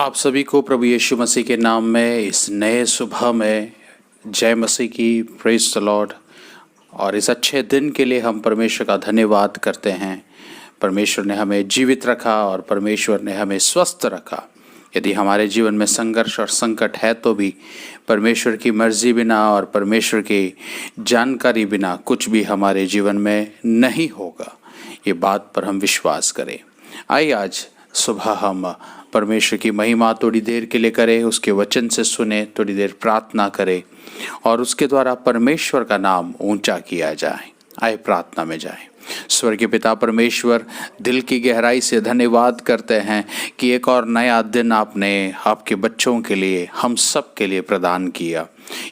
आप सभी को प्रभु यीशु मसीह के नाम में इस नए सुबह में जय मसीह की। Praise the Lord. और इस अच्छे दिन के लिए हम परमेश्वर का धन्यवाद करते हैं। परमेश्वर ने हमें जीवित रखा और परमेश्वर ने हमें स्वस्थ रखा। यदि हमारे जीवन में संघर्ष और संकट है तो भी परमेश्वर की मर्जी बिना और परमेश्वर की जानकारी बिना कुछ भी हमारे जीवन में नहीं होगा। ये बात पर हम विश्वास करें। आइए आज सुबह हम परमेश्वर की महिमा थोड़ी देर के लिए करें, उसके वचन से सुने, थोड़ी देर प्रार्थना करें और उसके द्वारा परमेश्वर का नाम ऊंचा किया जाए। आए प्रार्थना में जाएं। स्वर्गीय पिता परमेश्वर, दिल की गहराई से धन्यवाद करते हैं कि एक और नया दिन आपने आपके बच्चों के लिए, हम सब के लिए प्रदान किया।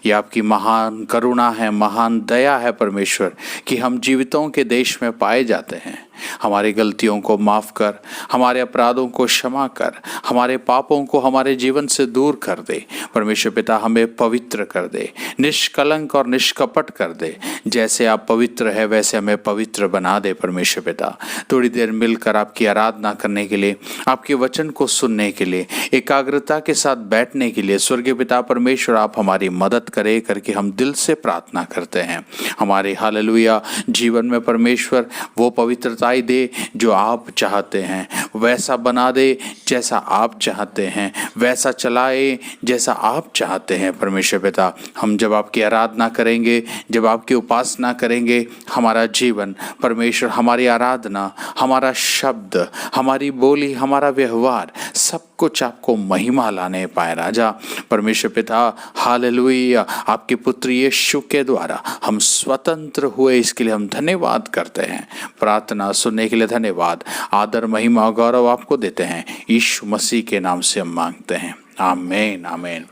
ये आपकी महान करुणा है, महान दया है परमेश्वर कि हम जीवितों के देश में पाए जाते हैं। हमारी गलतियों को माफ़ कर, हमारे अपराधों को क्षमा कर, हमारे पापों को हमारे जीवन से दूर कर दे। परमेश्वर पिता हमें पवित्र कर दे, निष्कलंक और निष्कपट कर दे। जैसे आप पवित्र है वैसे हमें पवित्र बना दे। परमेश्वर पिता थोड़ी देर मिलकर आपकी आराधना करने के लिए, आपके वचन को सुनने के लिए, एकाग्रता के साथ बैठने के लिए स्वर्गीय पिता परमेश्वर आप हमारी मदद करे करके हम दिल से प्रार्थना करते हैं। हमारे हालेलुया जीवन में परमेश्वर वो पवित्रता दे जो आप चाहते हैं, वैसा बना दे जैसा आप चाहते हैं, वैसा चलाए जैसा आप चाहते हैं। परमेश्वर पिता हम जब आपकी आराधना करेंगे, जब आपकी उपासना करेंगे, हमारा जीवन परमेश्वर, हमारी आराधना, हमारा शब्द, हमारी बोली, हमारा व्यवहार सब कुछ आपको महिमा लाने पाए। राजा परमेश्वर पिता हालेलुया, आपके पुत्र यीशु के द्वारा हम स्वतंत्र हुए, इसके लिए हम धन्यवाद करते हैं। प्रार्थना सुनने के लिए धन्यवाद, आदर महिमा और गौरव आपको देते हैं। यीशु मसीह के नाम से हम मांगते हैं, आमीन आमीन।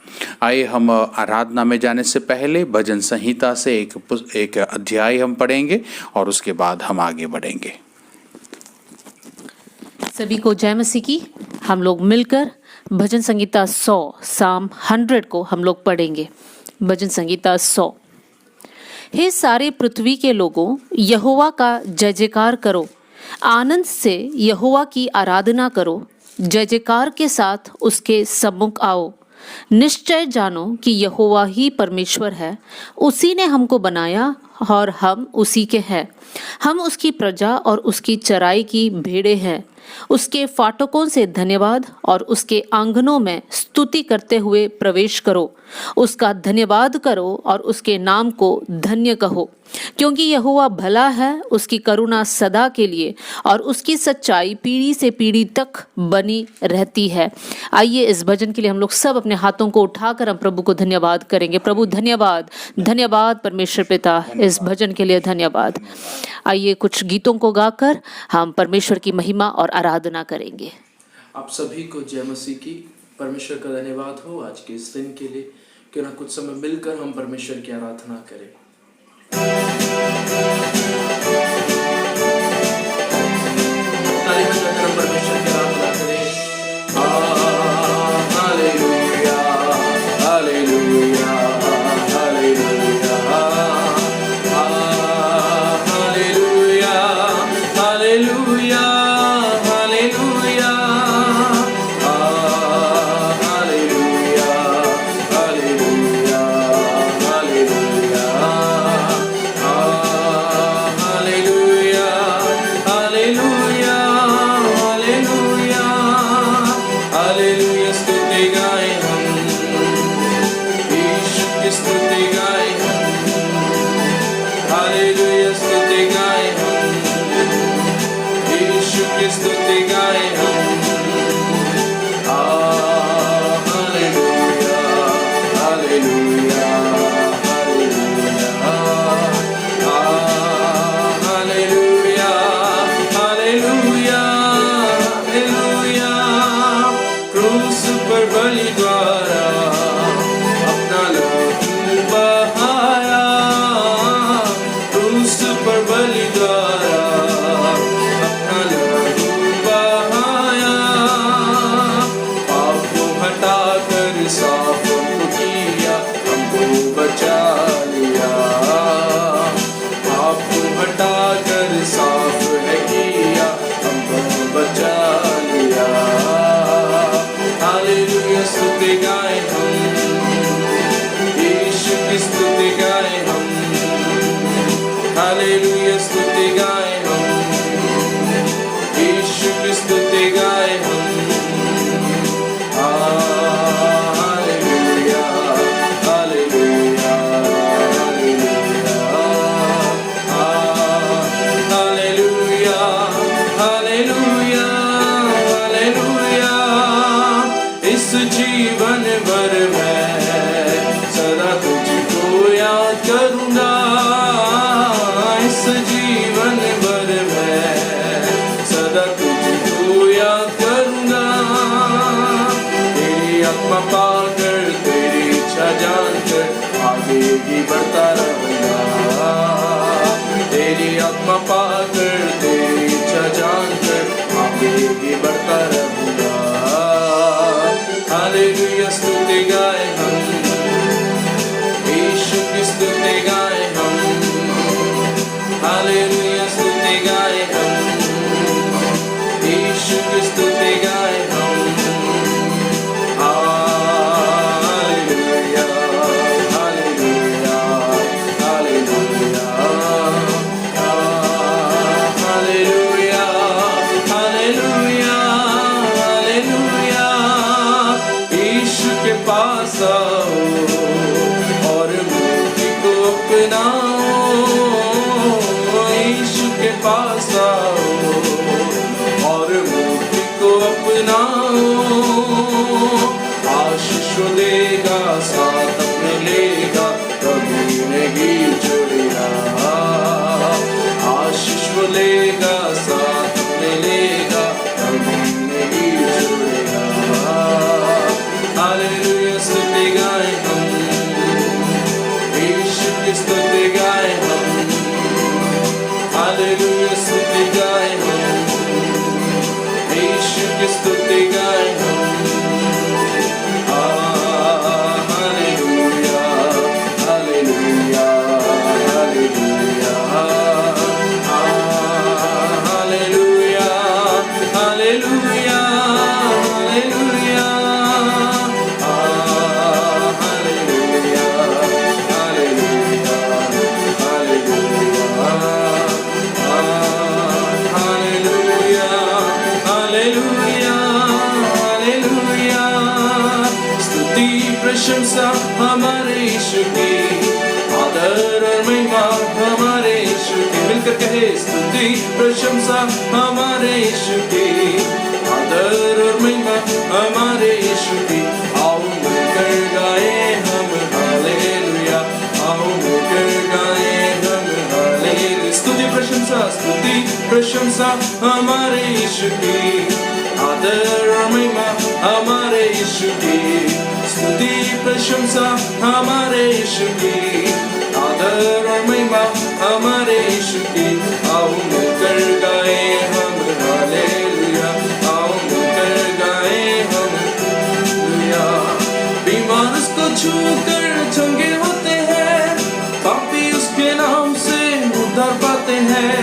आइए हम आराधना में जाने से पहले भजन संहिता से एक अध्याय हम पढ़ेंगे और उसके बाद हम आगे बढ़ेंगे। सभी को जय मसीह की। हम लोग मिलकर भजन संहिता 100 साम 100 को हम लोग पढ़ेंगे। भजन संहिता 100। हे सारे पृथ्वी के लोगों, यहोवा का जय जयकार करो, आनंद से यहोवा की आराधना करो, जय जयकार के साथ उसके सम्मुख आओ। निश्चय जानो कि यहोवा ही परमेश्वर है, उसी ने हमको बनाया और हम उसी के हैं। हम उसकी प्रजा और उसकी चराई की भेड़ें हैं। उसके फाटकों से धन्यवाद और उसके आंगनों में स्तुति करते हुए प्रवेश करो। उसका धन्यवाद करो और उसके नाम को धन्य कहो, क्योंकि यहोवा भला है, उसकी करुणा सदा के लिए और उसकी सच्चाई पीढ़ी से पीढ़ी तक बनी रहती है। आइए इस भजन के लिए हम लोग सब अपने हाथों को उठाकर हम प्रभु को धन्यवाद करेंगे। प्रभु धन्यवाद, धन्यवाद परमेश्वर पिता, इस भजन के लिए धन्यवाद। आइए कुछ गीतों को गाकर हम परमेश्वर की महिमा और आराधना करेंगे। आप सभी को जय मसीह की। परमेश्वर का धन्यवाद हो आज के इस दिन के लिए। क्यों ना कुछ समय मिलकर हम परमेश्वर की आराधना करें। ताली बजाकर हम परमेश्वर की आराधना करें। Hallelujah hallelujah hallelujah hallelujah hallelujah hallelujah hallelujah hallelujah hallelujah hallelujah hallelujah hallelujah hallelujah. स्तुति गाएं हम, यीशु की स्तुति गाएं हम। हालेलुया स्तुति गाएं हम, यीशु की स्तुति गाएं हम। Hallelujah hallelujah hallelujah hallelujah hallelujah hallelujah. क्रूस पर बलि द्वारा अपना लहू बहाया, क्रूस पर बलि द्वारा अपना लहू बहाया। पाप को हटा कर साफ किया, हमको बचा लिया। पाप को हटा कर साफ है किया, हमको बचा लिया। हालेलुया इस जीवन भर मैं सदा तुझको याद करूँगा, इस जीवन भर मैं सदा तुझको याद करूँगा। तेरी आत्मा पाकर तेरी इच्छा जानकर आगे भी बढ़ता रहूँगा, तेरी आत्मा पाकर तेरी इच्छा जानकर आगे भी बढ़ता रहूँगा। हालेलुया स्तुति गाए हम, यीशु की स्तुति गाए हम, हालेलुया स्तुति गाए हम, यीशु की स्तुति गाए हम। Hallelujah hallelujah hallelujah hallelujah hallelujah hallelujah. Yeshu के पास आओ और मुक्ति को अपनाओ, यीशु के पास आओ और मुक्ति को अपनाओ। आशीष देगा साथ अपने लेगा, कभी नहीं छोड़ेगा, आशीष लेगा साथ अपने लेगा, कभी नहीं छोड़ेगा। हालेलुया स्तुति गाए हम, यीशु की स्तुति गाए हम, हालेलुया स्तुति गाए हम, यीशु की स्तुति गाए हम। Hallelujah hallelujah hallelujah hallelujah hallelujah hallelujah hallelujah hallelujah hallelujah hallelujah hallelujah. स्तुति प्रशंसा हमारे यीशु की, आदर और महिमा हमारे यीशु की। मिलकर कहे स्तुति प्रशंसा हमारे यीशु की, आदर और महिमा हमारे यीशु की। आओ मिलकर गाए हम हालेलुया, आओ मिलकर गाए हम हालेलुया। स्तुति प्रशंसा हमारे यीशु की, आदर और महिमा हमारे यीशु की। स्तुति प्रशंसा हमारे यीशु की, आदर और महिमा हमारे यीशु की। आओ मिलकर गाए हम हालेलुया, आओ मिलकर गाए हम हालेलुया। बीमार उसको छूकर चंगे होते हैं, पापी उसके नाम से उद्धार पाते हैं।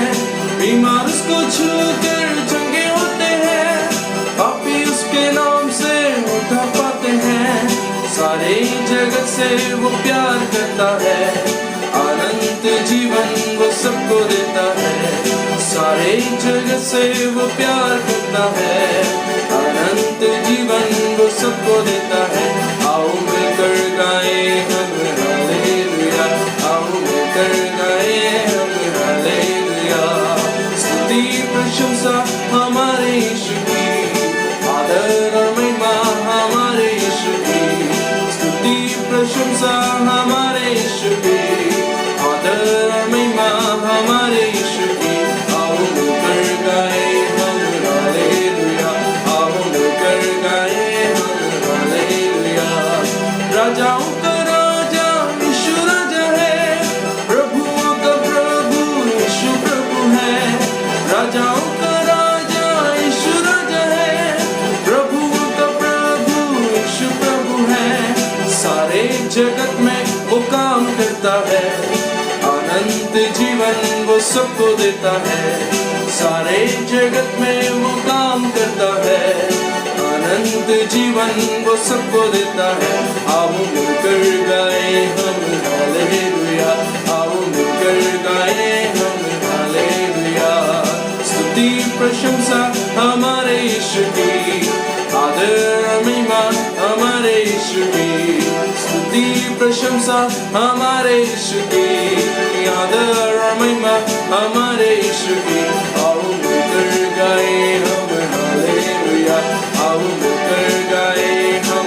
बीमार उसको छूकर चंगे होते हैं, पापी उसके नाम से उद्धार पाते हैं। सारे जगत से वो प्यार करता है, अनंत जीवन वो सबको देता है। सारे जगत से वो प्यार करता है, अनंत जीवन वो सबको देता है। आओ मिलकर गाए हम हालेलुया, आओ मिलकर गाए हम हालेलुया। स्तुति प्रशंसा हमारे यीशु की, आदर और महिमा हमारे यीशु की। स्तुति प्रशंसा हमारे यीशु की, आदर और महिमा हमारे यीशु की। आओ मिलकर गाए हम हालेलुया, आओ मिलकर गाए हम हालेलुया। राजाओं का राजा यीशु राजा है, प्रभुओं का प्रभु यीशु प्रभु है। राजाओं का राजा यीशु राजा है, प्रभुओं का प्रभु यीशु प्रभु है। सारे जगत में वो काम करता है, अनंत जीवन वो सबको देता है। सारे जगत में वो काम करता है, अनंत जीवन वो सबको देता है। आओ मिलकर गाए हम हालेलुया, आओ मिलकर गाए हम हालेलुया। स्तुति प्रशंसा हमारे यीशु की, आदर महिमा हमारे यीशु की। स्तुति प्रशंसा हमारे यीशु की, आदर महिमा हमारे यीशु की। आओ मिलकर गाए हम हालेलुया, आओ मिलकर गाए हम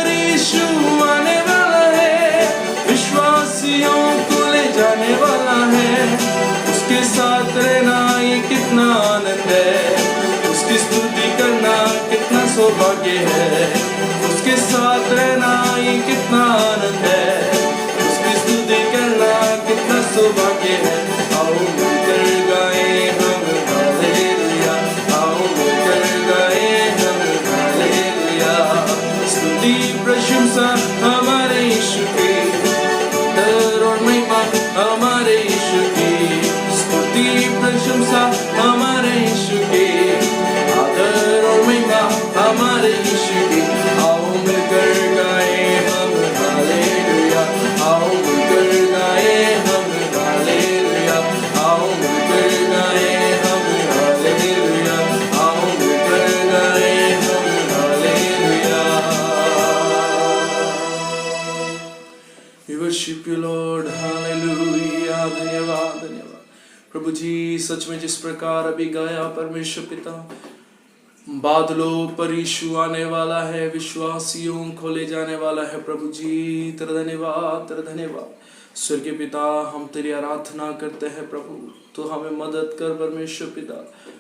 पर यीशु आने वाला है, विश्वासियों को ले जाने वाला है। उसके साथ रहना ये कितना आनंद है, उसकी स्तुति करना कितना सौभाग्य है। उसके साथ रहना ये कितना आनंद है, उसकी स्तुति करना कितना सौभाग्य है। आओ मिलकर गाएं हम हालेलुया, आओ मिलकर गाएं हम हालेलुया। स्तुति प्रशंसा हमारे यीशु की, आदर और महिमा हमारे यीशु की। स्तुति प्रशंसा हमारे यीशु की, आदर और महिमा हमारे यीशु की। आओ मिलकर गाएं हम हालेलुया, आओ मिलकर गाएं हम हालेलुया, आओ मिलकर गाएं हम हालेलुया, आओ मिलकर गाएं हम hallelujah. We worship you Lord, hallelujah. धन्यवाद धन्यवाद प्रभु जी। सच में जिस प्रकार अभी गाया परमेश्वर पिता, बादलों पर यीशु आने वाला है, विश्वासियों को ले जाने वाला है। प्रभु जी तेरा धन्यवाद, तेरा धन्यवाद। स्वर्गीय पिता हम तेरी आराधना करते हैं प्रभु, तो हमें मदद कर परमेश्वर पिता,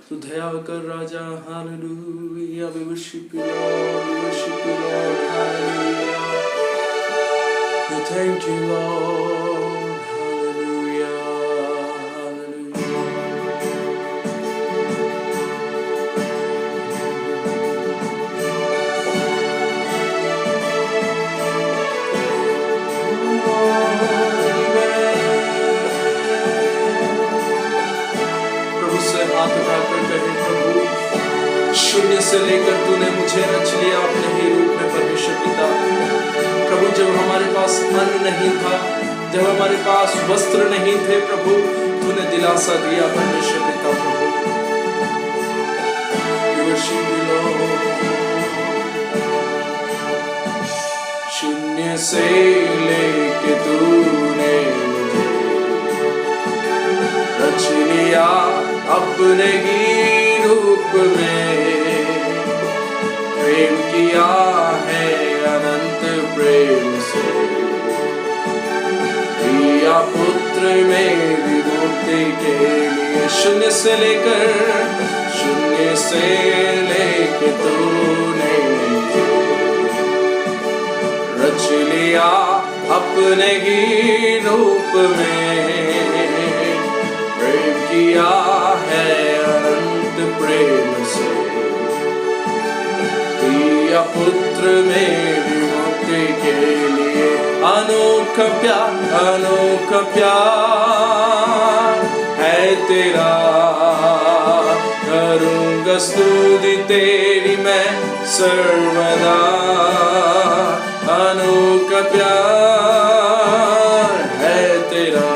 तू दया कर राजा। Hallelujah. We worship you Lord, we worship you Lord, hallelujah. We thank you Lord, hallelujah, hallelujah. हाथ उठाकर कहे प्रभु, शून्य से लेकर तूने मुझे रच लिया अपने ही रूप में परमेश्वर पिता। प्रभु जब हमारे पास अन्न नहीं था, जब हमारे पास वस्त्र नहीं थे प्रभु, तूने दिलासा दिया परमेश्वर पिता। प्रभु शून्य से लेके तूने रच लिया अपने ही रूप में, प्रेम किया है अनंत प्रेम से, दिया पुत्र मेरी मुक्ति के लिए। शून्य से लेके तूने रच लिया अपने ही रूप में, प्रेम किया है अनंत प्रेम से, दिया पुत्र मेरी मुक्ति के लिए। अनोखा प्यार है तेरा, करूँगा स्तुति तेरी मैं सर्वदा। अनोखा प्यार है तेरा,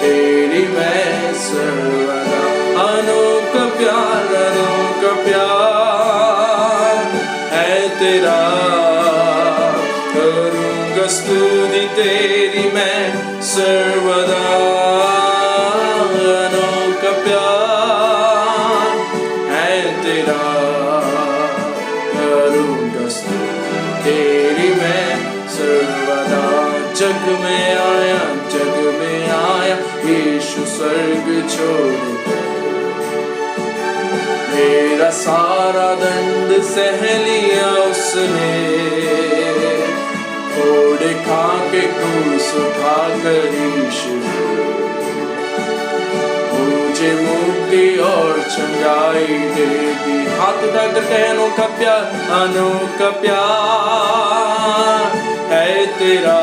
तेरी मैं सर्वदा। अनोखा प्यार है तेरा, करूँगा स्तुति तेरी मैं सर्वदा। अनोखा प्यार है तेरा, करूँगा स्तुति तेरी मैं सर्वदा। जग में आया यीशु स्वर्ग छोड़कर, मेरा सारा दंड सह लिया उसने, कोड़े खा के क्रूस उठाकर यीशु मुझे मुक्ति और चंगाई दे दी। हाथ उठाकर कहे अनोखा प्यार है तेरा,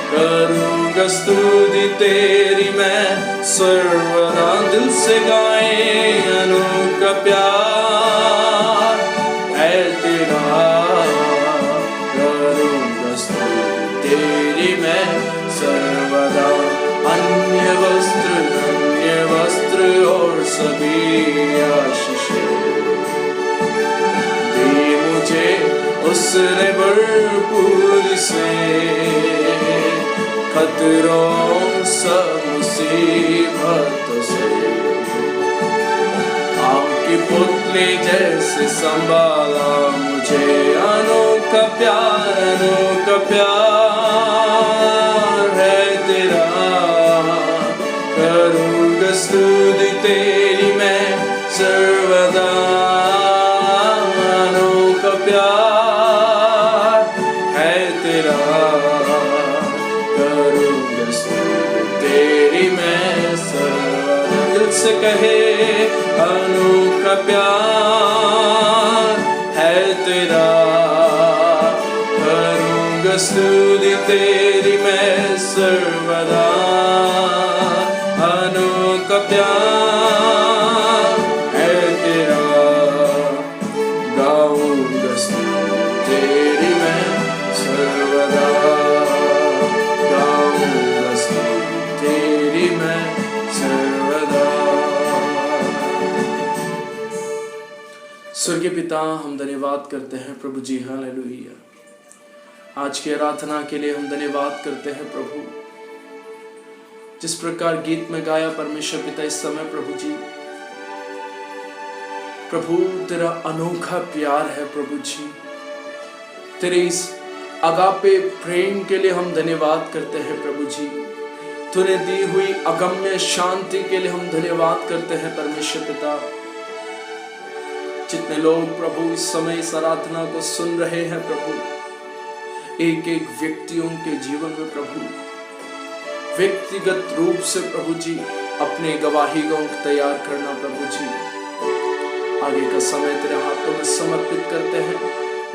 करूँगा स्तुति तेरी मैं सर्वदा। दिल से गाए अनोखा प्यार है तेरा, करूँगा स्तुति तेरी मैं सर्वदा। अन्य वस्त्र और सभी आशीषें दी मुझे उसने भरपूर से, खतरों सब मुसीबतों से। कि पुतली जैसे संभाला मुझे। अनोखा प्यार है तेरा, करूँगा स्तुति तेरी मैं सर्वदा। अनोखा प्यार है तेरा, करूँगा स्तुति तेरी मैं सर्वदा। दिल से कहे अनोखा प्यार है तेरा, करूँगा स्तुति तेरी मैं सर्वदा। अनोखा प्यार है तेरा, गाऊँगा स्तुति तेरी मैं सर्वदा। गाऊँगा स्तुति तेरी मैं सर्वदा। स्वर्गीय पिता, हम धन्यवाद करते हैं प्रभु जी, हालेलुया। आज की आराधना के लिए हम धन्यवाद करते हैं प्रभु। जिस प्रकार गीत में गाया परमेश्वर पिता इस समय प्रभु जी, प्रभु तेरा अनोखा प्यार है प्रभु जी। तेरे इस अगापे प्रेम के लिए हम धन्यवाद करते हैं प्रभु जी। तूने दी हुई अगम्य शांति के लिए हम धन्यवाद करते हैं परमेश्वर पिता। जितने लोग प्रभु इस समय इस आराधना को सुन रहे हैं प्रभु, एक एक व्यक्तियों के जीवन में प्रभु व्यक्तिगत रूप से प्रभु जी अपने गवाही को तैयार करना प्रभु जी। आगे का समय तेरे हाथों में समर्पित करते हैं।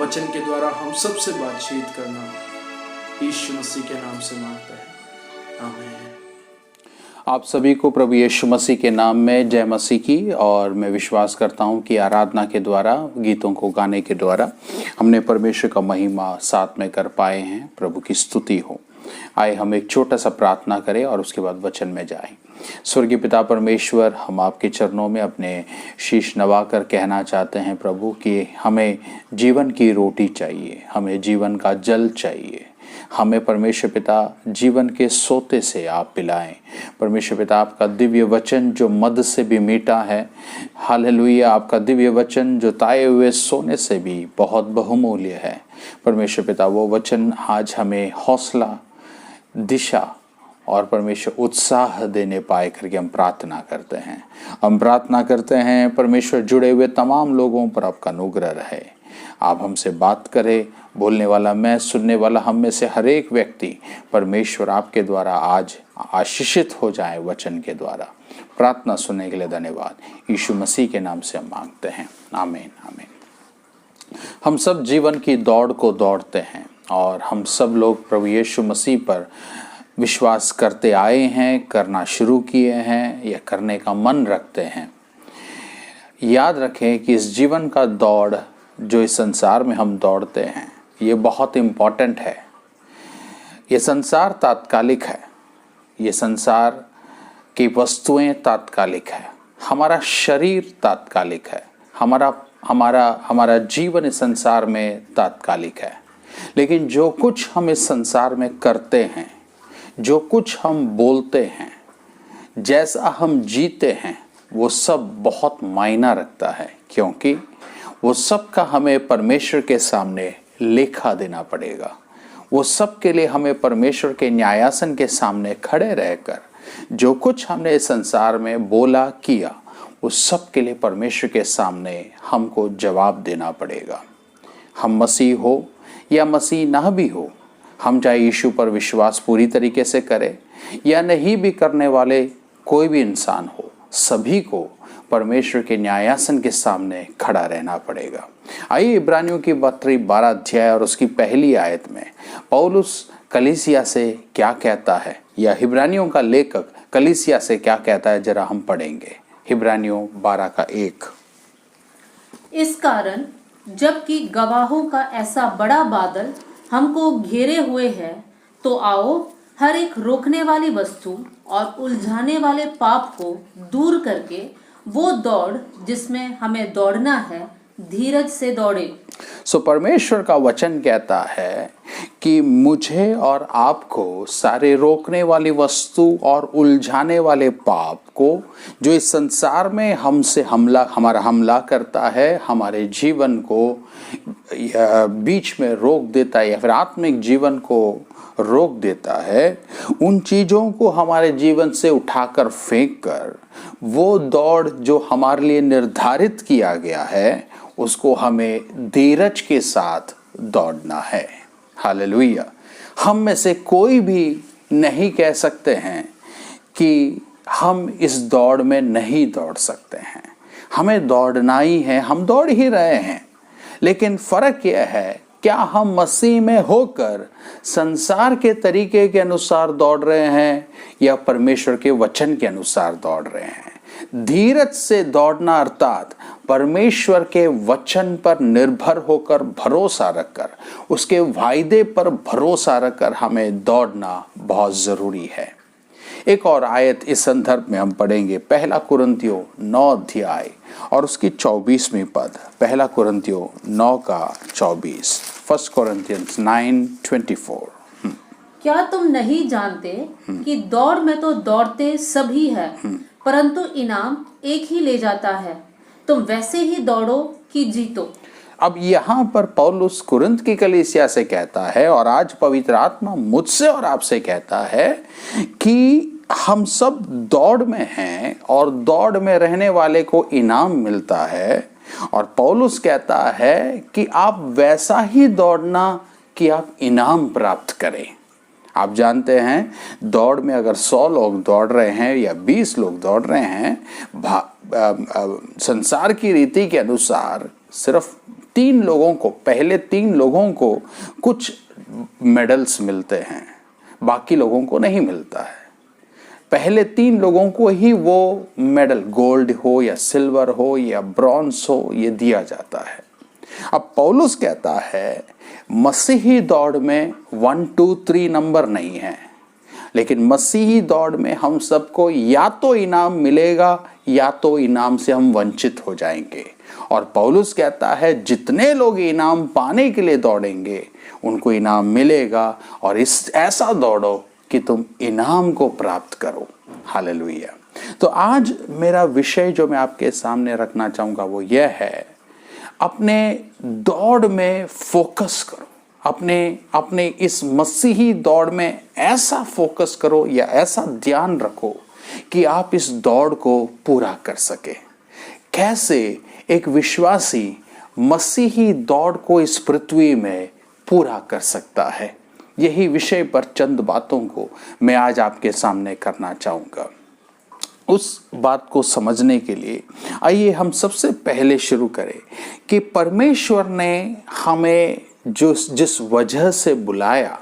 वचन के द्वारा हम सबसे बातचीत करना यीशु मसीह के नाम से मांगते हैं, आमीन। आप सभी को प्रभु यीशु मसीह के नाम में जय मसीह की। और मैं विश्वास करता हूं कि आराधना के द्वारा, गीतों को गाने के द्वारा हमने परमेश्वर का महिमा साथ में कर पाए हैं। प्रभु की स्तुति हो। आए हम एक छोटा सा प्रार्थना करें और उसके बाद वचन में जाएं। स्वर्गीय पिता परमेश्वर, हम आपके चरणों में अपने शीश नवाकर कहना चाहते हैं प्रभु कि हमें जीवन की रोटी चाहिए, हमें जीवन का जल चाहिए। हमें परमेश्वर पिता जीवन के सोते से आप पिलाएं। परमेश्वर पिता आपका दिव्य वचन जो मद से भी मीठा है, हालेलुया, आपका दिव्य वचन जो ताए हुए सोने से भी बहुत बहुमूल्य है। परमेश्वर पिता वो वचन आज हमें हौसला, दिशा और परमेश्वर उत्साह देने पाए करके हम प्रार्थना करते हैं। हम प्रार्थना करते हैं परमेश्वर जुड़े हुए तमाम लोगों पर आपका अनुग्रह रहे। आप हमसे बात करें, बोलने वाला मैं, सुनने वाला हम में से हर एक व्यक्ति परमेश्वर आपके द्वारा आज आशीषित हो जाए वचन के द्वारा। प्रार्थना सुनने के लिए धन्यवाद। यीशु मसीह के नाम से हम मांगते हैं, आमीन आमीन। हम सब जीवन की दौड़ को दौड़ते हैं और हम सब लोग प्रभु यीशु मसीह पर विश्वास करते आए हैं, करना शुरू किए हैं या करने का मन रखते हैं। याद रखें कि इस जीवन का दौड़ जो इस संसार में हम दौड़ते हैं ये बहुत इम्पॉर्टेंट है। ये संसार तात्कालिक है, ये संसार की वस्तुएं तात्कालिक है, हमारा शरीर तात्कालिक है, हमारा जीवन इस संसार में तात्कालिक है। लेकिन जो कुछ हम इस संसार में करते हैं, जो कुछ हम बोलते हैं, जैसा हम जीते हैं, वो सब बहुत मायना रखता है, क्योंकि वो सब का हमें परमेश्वर के सामने लेखा देना पड़ेगा। वो सब के लिए हमें परमेश्वर के न्यायासन के सामने खड़े रहकर जो कुछ हमने इस संसार में बोला किया, उस सब के लिए परमेश्वर के सामने हमको जवाब देना पड़ेगा। हम मसीह हो या मसीह ना भी हो, हम चाहे यीशु पर विश्वास पूरी तरीके से करें या नहीं भी करने वाले कोई भी इंसान हो, सभी को परमेश्वर के न्यायासन के सामने खड़ा रहना पड़ेगा। आइए इब्रानियों की 12 अध्याय और उसकी पहली आयत में पौलुस कलीसिया से क्या कहता है, या इब्रानियों का लेखक कलीसिया से क्या कहता है, जरा हम पढ़ेंगे। इब्रानियों 12:1। इस कारण जबकि गवाहों का ऐसा बड़ा बादल हमको घेरे हुए है, तो आओ हर एक रोकने वाली वस्तु और उलझाने वाले पाप को दूर करके वो दौड़ जिसमें हमें दौड़ना है, धीरज से दौड़े। सो परमेश्वर का वचन कहता है कि मुझे और आपको सारे रोकने वाली वस्तु और उलझाने वाले पाप को, जो इस संसार में हमारा हमला करता है, हमारे जीवन को बीच में रोक देता है या फिर आत्मिक जीवन को रोक देता है, उन चीज़ों को हमारे जीवन से उठाकर फेंक कर वो दौड़ जो हमारे लिए निर्धारित किया गया है उसको हमें धीरज के साथ दौड़ना है। हालेलुया। हम में से कोई भी नहीं कह सकते हैं कि हम इस दौड़ में नहीं दौड़ सकते हैं। हमें दौड़ना ही है, हम दौड़ ही रहे हैं। लेकिन फर्क यह है, क्या हम मसीह में होकर संसार के तरीके के अनुसार दौड़ रहे हैं या परमेश्वर के वचन के अनुसार दौड़ रहे हैं। धीरज से दौड़ना अर्थात परमेश्वर के वचन पर निर्भर होकर, भरोसा रखकर, उसके वायदे पर भरोसा रखकर हमें दौड़ना बहुत जरूरी है। एक और आयत इस संदर्भ में हम पढ़ेंगे, 1 कुरिन्थियों 9 अध्याय और उसकी 24वीं पद। 1 कुरिन्थियों 9 का 24, 1 Corinthians 9:24। क्या तुम नहीं जानते कि दौड़ में तो दौड़ते सभी है, परंतु इनाम एक ही ले जाता है। तुम वैसे ही दौड़ो कि जीतो। अब यहाँ पर पौलुस कुरिन्थ की कलीसिया से कहता है और आज पवित्र आत्मा मुझसे और आपसे कहता है कि हम सब दौड़ में हैं और दौड़ में रहने वाले को इनाम मिलता है। और पौलुस कहता है कि आप वैसा ही दौड़ना कि आप इनाम प्राप्त करें। आप जानते हैं, दौड़ में अगर 100 लोग दौड़ रहे हैं या 20 लोग दौड़ रहे हैं, संसार की रीति के अनुसार सिर्फ 3 लोगों को, पहले 3 लोगों को कुछ मेडल्स मिलते हैं, बाकी लोगों को नहीं मिलता है। पहले 3 लोगों को ही वो मेडल, गोल्ड हो या सिल्वर हो या ब्रॉन्ज हो, ये दिया जाता है। अब पौलुस कहता है मसीही दौड़ में 1 2 3 नंबर नहीं है, लेकिन मसीही दौड़ में हम सबको या तो इनाम मिलेगा या तो इनाम से हम वंचित हो जाएंगे। और पौलुस कहता है जितने लोग इनाम पाने के लिए दौड़ेंगे उनको इनाम मिलेगा, और इस ऐसा दौड़ो कि तुम इनाम को प्राप्त करो। हालेलुया। तो आज मेरा विषय जो मैं आपके सामने रखना चाहूँगा वो यह है, अपने दौड़ में फोकस करो। अपने इस मसीही दौड़ में ऐसा फोकस करो या ऐसा ध्यान रखो कि आप इस दौड़ को पूरा कर सके। कैसे एक विश्वासी मसीही दौड़ को इस पृथ्वी में पूरा कर सकता है, यही विषय पर चंद बातों को मैं आज आपके सामने करना चाहूँगा। उस बात को समझने के लिए आइए हम सबसे पहले शुरू करें कि परमेश्वर ने हमें जिस वजह से बुलाया,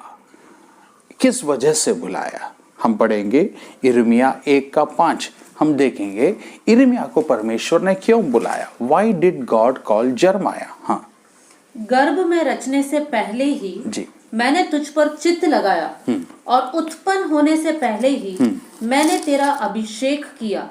किस वजह से बुलाया, हम पढ़ेंगे यिर्मयाह 1:5। हम देखेंगे यिर्मयाह को परमेश्वर ने क्यों बुलाया। Why did God call Jeremiah? हाँ, गर्भ में रचने से पहले ही जी मैंने तुझ पर चित्त लगाया और उत्पन्न होने से पहले ही मैंने तेरा अभिषेक किया।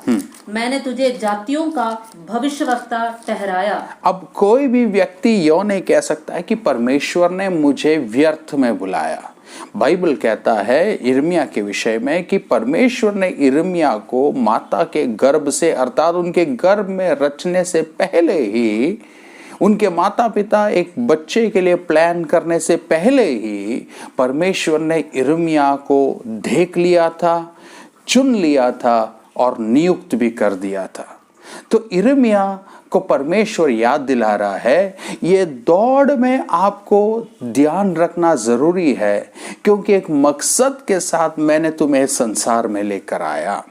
मैंने तुझे जातियों का भविष्यवक्ता ठहराया। अब कोई भी व्यक्ति यो नहीं कह सकता है कि परमेश्वर ने मुझे व्यर्थ में बुलाया। बाइबल कहता है यिर्मयाह के विषय में कि परमेश्वर ने यिर्मयाह को माता के गर्भ से, अर्थात उनके गर्भ में रचने से पहले ही, उनके माता पिता एक बच्चे के लिए प्लान करने से पहले ही परमेश्वर ने यिर्मयाह को देख लिया था, चुन लिया था और नियुक्त भी कर दिया था। तो यिर्मयाह को परमेश्वर याद दिला रहा है, ये दौड़ में आपको ध्यान रखना जरूरी है, क्योंकि एक मकसद के साथ मैंने तुम्हें संसार में लेकर आया।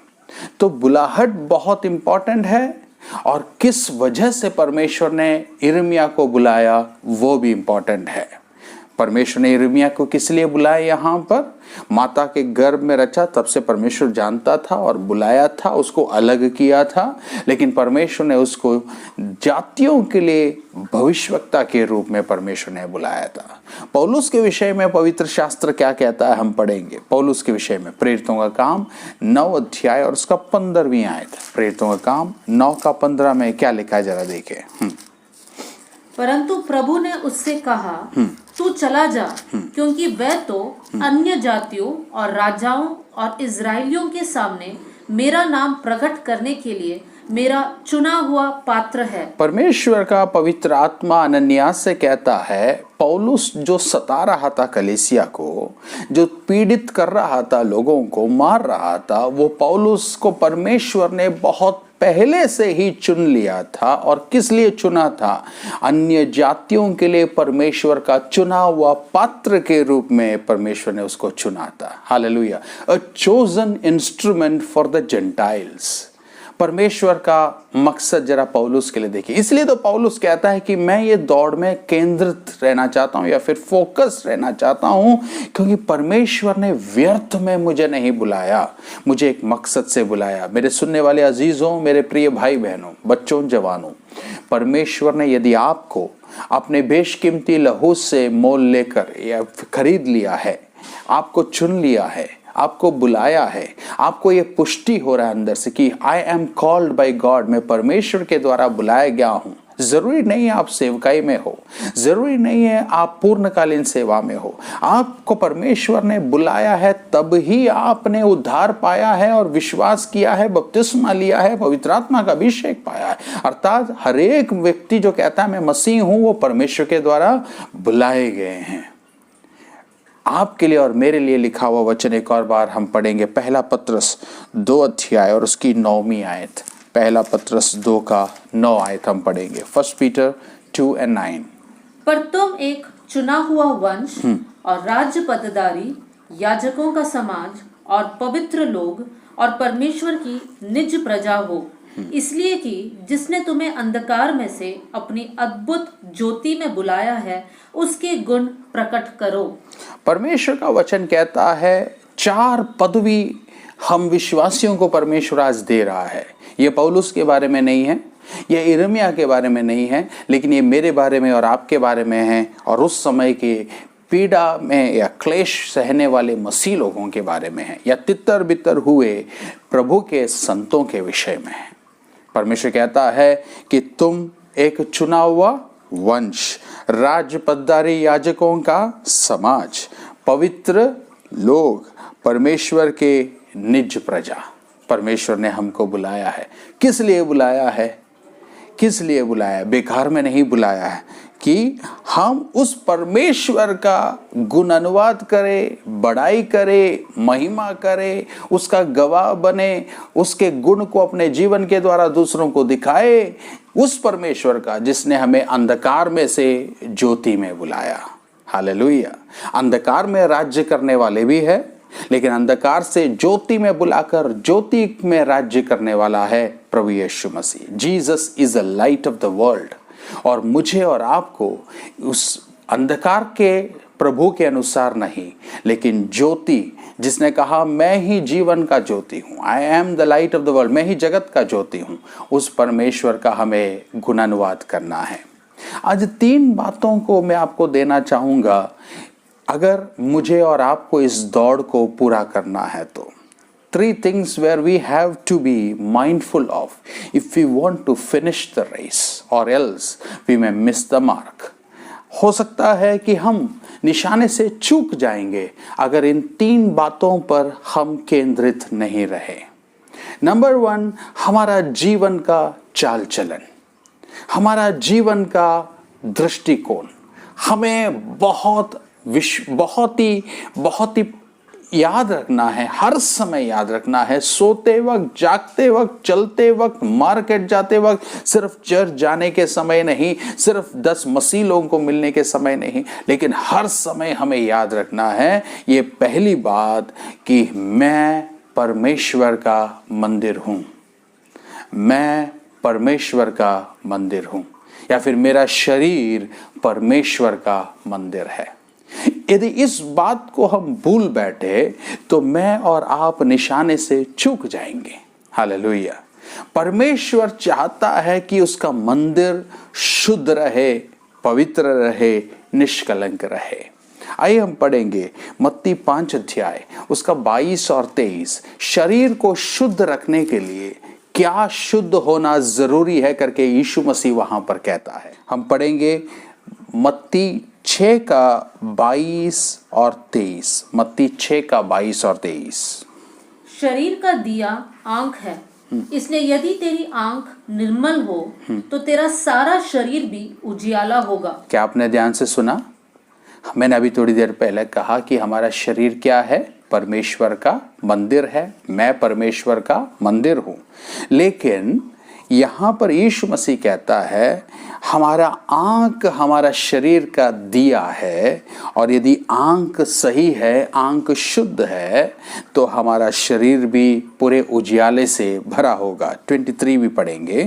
तो बुलाहट बहुत इंपॉर्टेंट है, और किस वजह से परमेश्वर ने यिर्मयाह को बुलाया वो भी इंपॉर्टेंट है। परमेश्वर ने यिर्मयाह को किस लिए बुलाया, यहाँ पर माता के गर्भ में रचा तब से परमेश्वर जानता था और बुलाया था, उसको अलग किया था। लेकिन परमेश्वर ने उसको जातियों के लिए भविष्यवक्ता के रूप में परमेश्वर ने बुलाया था। पौलुस के विषय में पवित्र शास्त्र क्या कहता है हम पढ़ेंगे। पौलुस के विषय में प्रेरितों का काम 9 अध्याय और उसका 15वीं आयत। प्रेरितों का काम 9 का 15 में क्या लिखा है जरा देखें। परंतु प्रभु ने उससे कहा, तू चला जा, क्योंकि वह तो अन्य जातियों और राजाओं और इजरायलियों के सामने मेरा नाम प्रकट करने के लिए मेरा चुना हुआ पात्र है। परमेश्वर का पवित्र आत्मा अनन्यास से कहता है, पौलुस जो सता रहा था कलीसिया को, जो पीड़ित कर रहा था, लोगों को मार रहा था, वो पौलुस को परमेश्वर ने बहुत पहले से ही चुन लिया था। और किस लिए चुना था? अन्य जातियों के लिए परमेश्वर का चुना हुआ पात्र के रूप में परमेश्वर ने उसको चुना था। Hallelujah. A chosen instrument for the Gentiles. परमेश्वर का मकसद जरा पौलुस के लिए देखिए। इसलिए तो पौलुस कहता है कि मैं ये दौड़ में केंद्रित रहना चाहता हूं या फिर फोकस रहना चाहता हूं, क्योंकि परमेश्वर ने व्यर्थ में मुझे नहीं बुलाया, मुझे एक मकसद से बुलाया। मेरे सुनने वाले अजीजों, मेरे प्रिय भाई बहनों, बच्चों, जवानों, परमेश्वर ने यदि आपको अपने बेशकीमती लहू से मोल लेकर या खरीद लिया है, आपको चुन लिया है, आपको बुलाया है, आपको ये पुष्टि हो रहा है अंदर से कि I am called by God, मैं परमेश्वर के द्वारा बुलाया गया हूं। जरूरी नहीं है आप सेवकाई में हो, जरूरी नहीं है आप पूर्णकालीन सेवा में हो, आपको परमेश्वर ने बुलाया है, तब ही आपने उद्धार पाया है और विश्वास किया है, बपतिस्मा लिया है, पवित्र आत्मा का अभिषेक पाया है। अर्थात हर एक व्यक्ति जो कहता है मैं मसीह हूं, वो परमेश्वर के द्वारा बुलाए गए हैं। आपके लिए और मेरे लिए लिखा हुआ वचन एक और बार हम पढ़ेंगे। पहला पत्रस 2 अध्याय और उसकी 9वीं आयत। पहला पत्रस 2 का 9 आयत हम पढ़ेंगे। 1 पीटर 2:9। पर तुम एक चुना हुआ वंश और राज्य पदधारी, याजकों का समाज और पवित्र लोग और परमेश्वर की निज प्रजा हो, इसलिए कि जिसने तुम्हें अंधकार में से अपनी अद्भुत ज्योति में बुलाया है, उसके गुण प्रकट करो। परमेश्वर का वचन कहता है 4 पदवी हम विश्वासियों को परमेश्वर आज दे रहा है। ये पौलुस के बारे में नहीं है, ये यिर्मयाह के बारे में नहीं है, लेकिन ये मेरे बारे में और आपके बारे में है, और उस समय के पीड़ा में या क्लेश सहने वाले मसीह लोगों के बारे में है, या तितर बितर हुए प्रभु के संतों के विषय में है। परमेश्वर कहता है कि तुम एक चुना हुआ वंश, राज्य पदधारी, याजकों का समाज, पवित्र लोग, परमेश्वर के निज प्रजा। परमेश्वर ने हमको बुलाया है। किस लिए बुलाया है? किस लिए बुलाया है? बेकार में नहीं बुलाया है कि हम उस परमेश्वर का गुण अनुवाद करें, बड़ाई करें, महिमा करें, उसका गवाह बने, उसके गुण को अपने जीवन के द्वारा दूसरों को दिखाए। उस परमेश्वर का जिसने हमें अंधकार में से ज्योति में बुलाया। हालेलुया। अंधकार में राज्य करने वाले भी है, लेकिन अंधकार से ज्योति में बुलाकर ज्योति में राज्य करने वाला है प्रभु Yeshu Masih. Jesus is the light of the world. और मुझे और आपको उस अंधकार के प्रभु के अनुसार नहीं, लेकिन ज्योति, जिसने कहा मैं ही जीवन का ज्योति हूँ, I am the light of the world, मैं ही जगत का ज्योति हूँ, उस परमेश्वर का हमें गुणानुवाद करना है। आज 3 बातों को मैं आपको देना चाहूँगा अगर मुझे और आपको इस दौड़ को पूरा करना है तो। 3 things where we have to be mindful of if we want to finish the race, or else we may miss the mark. हो सकता है कि हम निशाने से चूक जाएंगे अगर इन 3 बातों पर हम केंद्रित नहीं रहे। नंबर 1, हमारा जीवन का चाल चलन, हमारा जीवन का दृष्टिकोण हमें बहुत ही याद रखना है, हर समय याद रखना है। सोते वक्त, जागते वक्त, चलते वक्त, मार्केट जाते वक्त, सिर्फ चर्च जाने के समय नहीं, सिर्फ 10 मसीह लोगों को मिलने के समय नहीं, लेकिन हर समय हमें याद रखना है ये पहली बात कि मैं परमेश्वर का मंदिर हूँ। मैं परमेश्वर का मंदिर हूँ, या फिर मेरा शरीर परमेश्वर का मंदिर है। यदि इस बात को हम भूल बैठे तो मैं और आप निशाने से चूक जाएंगे। हालेलुया। परमेश्वर चाहता है कि उसका मंदिर शुद्ध रहे, पवित्र रहे, निष्कलंक रहे। आइए हम पढ़ेंगे मत्ती 5 अध्याय उसका 22 और 23। शरीर को शुद्ध रखने के लिए क्या शुद्ध होना जरूरी है करके यीशु मसीह वहां पर कहता है। हम पढ़ेंगे मत्ती 6 का 22 और 23। मत्ती 6 का 22 और 23। शरीर का दिया आंख है, इसलिए यदि तेरी आंख निर्मल हो तो तेरा सारा शरीर भी उजियाला होगा। क्या आपने ध्यान से सुना? मैंने अभी थोड़ी देर पहले कहा कि हमारा शरीर क्या है? परमेश्वर का मंदिर है। मैं परमेश्वर का मंदिर हूं। लेकिन यहां पर यीशु मसीह कहता है हमारा आंख हमारा शरीर का दिया है, और यदि आंख सही है, आंख शुद्ध है, तो हमारा शरीर भी पूरे उजियाले से भरा होगा। 23 भी पढ़ेंगे।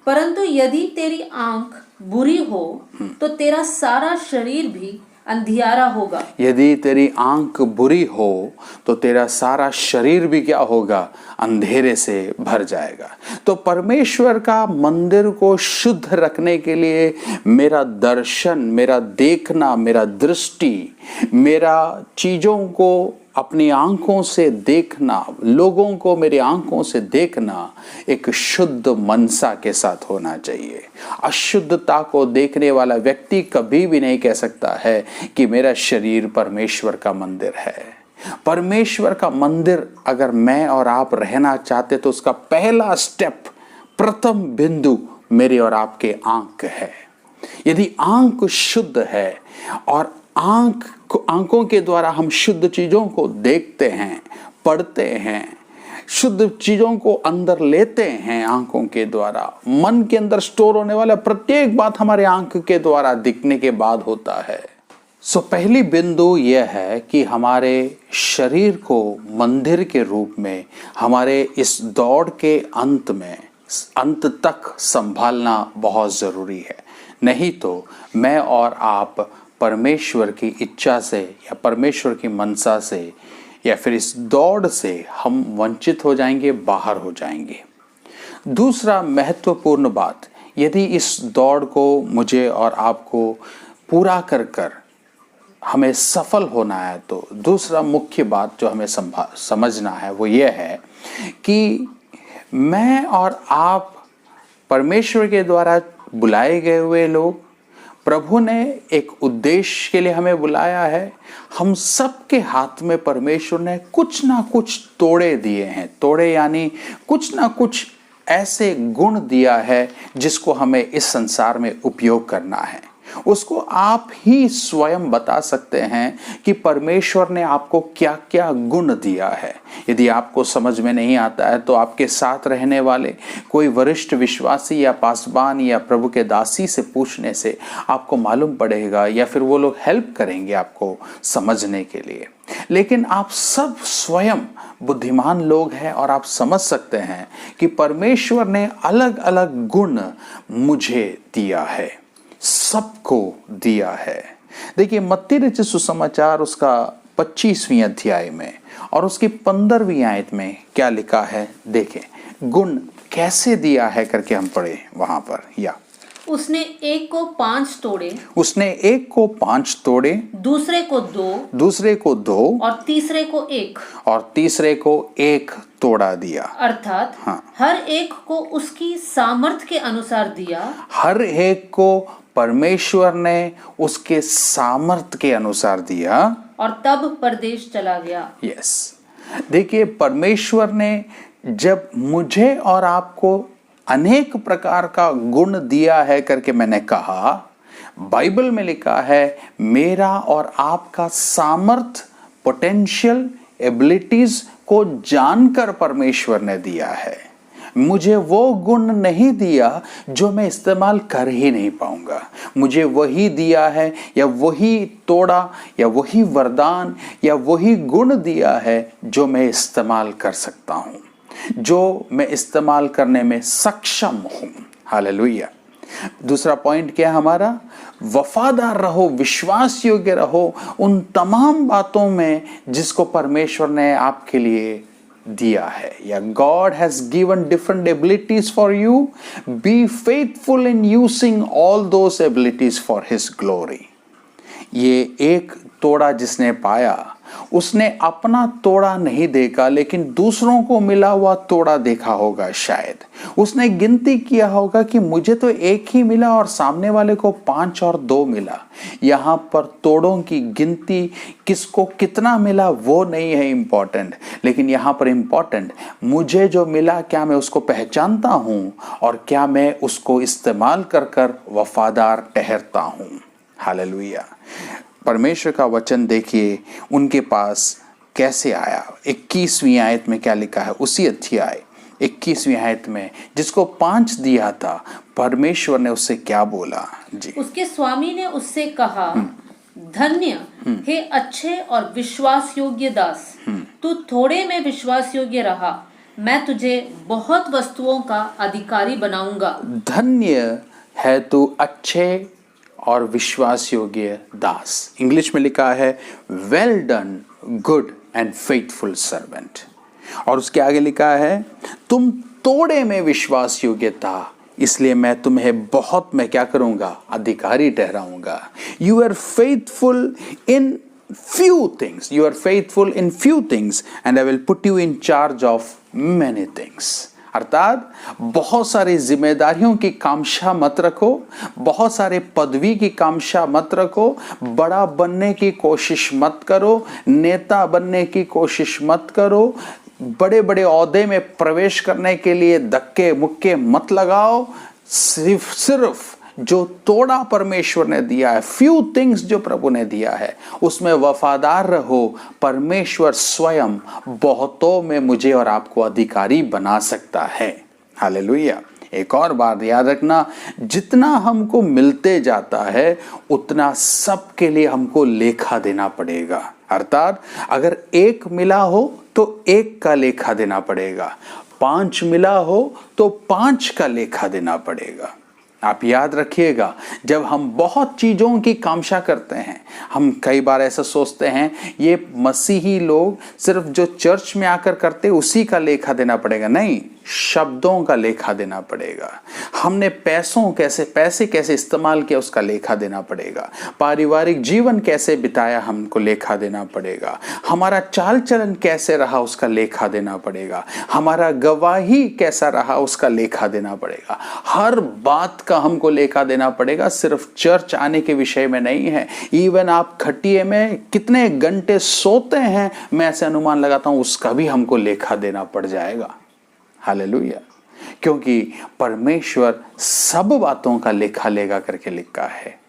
परंतु यदि तेरी आंख बुरी हो तो तेरा सारा शरीर भी अंधियारा होगा। यदि तेरी आंख बुरी हो तो तेरा सारा शरीर भी क्या होगा? अंधेरे से भर जाएगा। तो परमेश्वर का मंदिर को शुद्ध रखने के लिए मेरा दर्शन, मेरा देखना, मेरा दृष्टि, मेरा चीजों को अपनी आंखों से देखना, लोगों को मेरी आंखों से देखना एक शुद्ध मनसा के साथ होना चाहिए। अशुद्धता को देखने वाला व्यक्ति कभी भी नहीं कह सकता है कि मेरा शरीर परमेश्वर का मंदिर है। परमेश्वर का मंदिर अगर मैं और आप रहना चाहते तो उसका पहला स्टेप, प्रथम बिंदु मेरे और आपके आंख है। यदि आंख शुद्ध है और आंखों के द्वारा हम शुद्ध चीजों को देखते हैं, पढ़ते हैं, शुद्ध चीजों को अंदर लेते हैं आंखों के द्वारा, मन के अंदर स्टोर होने वाला प्रत्येक बात हमारे आंख के द्वारा दिखने के बाद होता है। पहली बिंदु यह है कि हमारे शरीर को मंदिर के रूप में हमारे इस दौड़ के अंत में अंत तक संभालना बहुत जरूरी है। नहीं तो मैं और आप परमेश्वर की इच्छा से या परमेश्वर की मनसा से या फिर इस दौड़ से हम वंचित हो जाएंगे, बाहर हो जाएंगे। दूसरा महत्वपूर्ण बात, यदि इस दौड़ को मुझे और आपको पूरा कर हमें सफल होना है तो दूसरा मुख्य बात जो हमें समझना है वो ये है कि मैं और आप परमेश्वर के द्वारा बुलाए गए हुए लोग, प्रभु ने एक उद्देश्य के लिए हमें बुलाया है। हम सबके हाथ में परमेश्वर ने कुछ ना कुछ तोड़े दिए हैं। तोड़े यानी कुछ ना कुछ ऐसे गुण दिया है जिसको हमें इस संसार में उपयोग करना है। उसको आप ही स्वयं बता सकते हैं कि परमेश्वर ने आपको क्या क्या गुण दिया है। यदि आपको समझ में नहीं आता है तो आपके साथ रहने वाले कोई वरिष्ठ विश्वासी या पासवान या प्रभु के दासी से पूछने से आपको मालूम पड़ेगा, या फिर वो लोग हेल्प करेंगे आपको समझने के लिए। लेकिन आप सब स्वयं बुद्धिमान लोग हैं और आप समझ सकते हैं कि परमेश्वर ने अलग अलग गुण मुझे दिया है, सबको दिया है। देखिए मत्ती रचित सुसमाचार उसका 25वीं अध्याय में और उसकी 15वीं आयत में क्या लिखा है देखें। गुण कैसे दिया है करके हम पढ़े वहां पर। या उसने एक को 5 तोड़े, उसने एक को 5 तोड़े, दूसरे को 2, दूसरे को 2 और तीसरे को 1, और तीसरे को 1 तोड़ा दिया। अर्थात हर एक को उसकी सामर्थ के अनुसार दिया। हर एक को परमेश्वर ने उसके सामर्थ के अनुसार दिया और तब परदेश चला गया। यस, देखिए परमेश्वर ने जब मुझे और आपको अनेक प्रकार का गुण दिया है करके मैंने कहा, बाइबल में लिखा है मेरा और आपका सामर्थ, पोटेंशियल, एबिलिटीज को जानकर परमेश्वर ने दिया है। मुझे वो गुण नहीं दिया जो मैं इस्तेमाल कर ही नहीं पाऊंगा। मुझे वही दिया है या वही तोड़ा या वही वरदान या वही गुण दिया है जो मैं इस्तेमाल कर सकता हूं, जो मैं इस्तेमाल करने में सक्षम हूं। हालेलुया। दूसरा पॉइंट क्या है हमारा? वफादार रहो, विश्वास योग्य रहो उन तमाम बातों में जिसको परमेश्वर ने आपके लिए दिया है। या God has given different abilities for you. Be faithful in using all those abilities for His glory. ये एक तोड़ा जिसने पाया उसने अपना तोड़ा नहीं देखा, लेकिन दूसरों को मिला हुआ तोड़ा देखा होगा। शायद उसने गिनती किया होगा कि मुझे तो एक ही मिला और सामने वाले को 5 और 2 मिला। यहाँ पर तोड़ों की गिनती, किसको कितना मिला वो नहीं है इम्पोर्टेंट, लेकिन यहाँ पर इम्पोर्टेंट मुझे जो मिला क्या मैं उसको पहचानता हूँ और क्या मैं उसको इस्तेमाल कर कर वफादार ठहरता हूँ। हालेलुया। परमेश्वर का वचन देखिए उनके पास कैसे आया। 21वीं आयत में क्या लिखा है, उसी अध्याय 21वीं आयत में, जिसको 5 दिया था परमेश्वर ने उससे क्या बोला जी। उसके स्वामी ने उससे कहा, धन्य हे अच्छे और विश्वास योग्य दास, तू थोड़े में विश्वास योग्य रहा, मैं तुझे बहुत वस्तुओं का अधिकारी बनाऊंगा। धन्य है तू अच्छे और विश्वास योग्य दास। इंग्लिश में लिखा है well done good and faithful servant, और उसके आगे लिखा है तुम थोड़े में विश्वास योग्य था, इसलिए मैं तुम्हें बहुत में क्या करूंगा, अधिकारी ठहराऊंगा। You are faithful in few things, you are faithful in few things and I will put you in charge of many things। अर्थात बहुत सारी जिम्मेदारियों की कामशा मत रखो, बहुत सारे पदवी की कामशा मत रखो, बड़ा बनने की कोशिश मत करो, नेता बनने की कोशिश मत करो, बड़े बड़े ओहदे में प्रवेश करने के लिए धक्के मुक्के मत लगाओ। सिर्फ जो तोड़ा परमेश्वर ने दिया है, फ्यू थिंग्स जो प्रभु ने दिया है, उसमें वफादार रहो। परमेश्वर स्वयं बहुतों में मुझे और आपको अधिकारी बना सकता है। हालेलुया। एक और बात याद रखना, जितना हमको मिलते जाता है उतना सबके लिए हमको लेखा देना पड़ेगा। अर्थात अगर 1 मिला हो तो 1 का लेखा देना पड़ेगा, 5 मिला हो तो 5 का लेखा देना पड़ेगा। आप याद रखिएगा, जब हम बहुत चीज़ों की कामशा करते हैं, हम कई बार ऐसा सोचते हैं ये मसीही लोग सिर्फ जो चर्च में आकर करते उसी का लेखा देना पड़ेगा। नहीं, शब्दों का लेखा देना पड़ेगा। हमने पैसे कैसे इस्तेमाल किया उसका लेखा देना पड़ेगा। पारिवारिक जीवन कैसे बिताया हमको लेखा देना पड़ेगा। हमारा चाल चलन कैसे रहा उसका लेखा देना पड़ेगा। हमारा गवाही कैसा रहा उसका लेखा देना पड़ेगा। हर बात का हमको लेखा देना पड़ेगा, सिर्फ चर्च आने के विषय में नहीं है। इवन आप खटिए में कितने घंटे सोते हैं, मैं ऐसे अनुमान लगाता हूं उसका भी हमको लेखा देना पड़ जाएगा। हालेलुया। क्योंकि परमेश्वर सब बातों का लेखा लेगा करके लिखा है।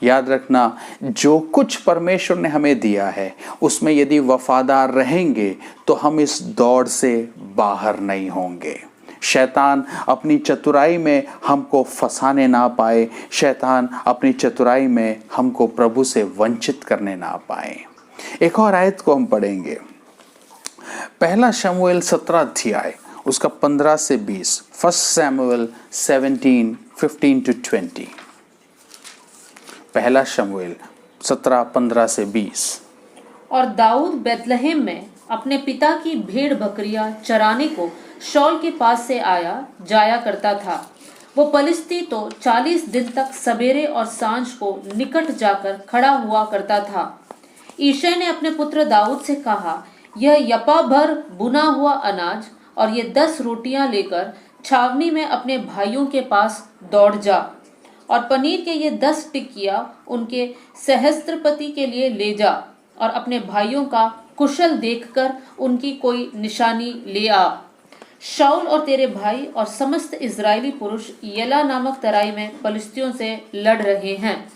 याद रखना, जो कुछ परमेश्वर ने हमें दिया है उसमें यदि वफादार रहेंगे तो हम इस दौड़ से बाहर नहीं होंगे। शैतान अपनी चतुराई में हमको फंसाने ना पाए, शैतान अपनी चतुराई में हमको प्रभु से वंचित करने ना पाए। एक और आयत को हम पढ़ेंगे, 1 शमूएल 17 अध्याय उसका 15 से 20। 1 शमूएल 17:15-20। 1 शमूएल 17:15 से 20। और दाऊद बैतलहम में अपने पिता की भेड़ बकरियां चराने को शौल के पास से जाया करता था। वो पलिश्ती तो 40 दिन तक सवेरे और सांझ को निकट जाकर खड़ा हुआ करता था। ईशै ने अपने पुत्र दाऊद से कहा, यह यपा भर बुना हुआ अनाज और ये 10 रोटियां लेकर छावनी में अपने भाइयों के पास दौड़ जा, और पनीर के ये 10 टिक्कियां उनके सहस्त्रपति के लिए ले जा, और अपने भाइयों का कुशल देखकर उनकी कोई निशानी ले आ। शाऊल और तेरे भाई और समस्त इजरायली पुरुष येला नामक तराई में पलिश्तियों से लड़ रहे हैं।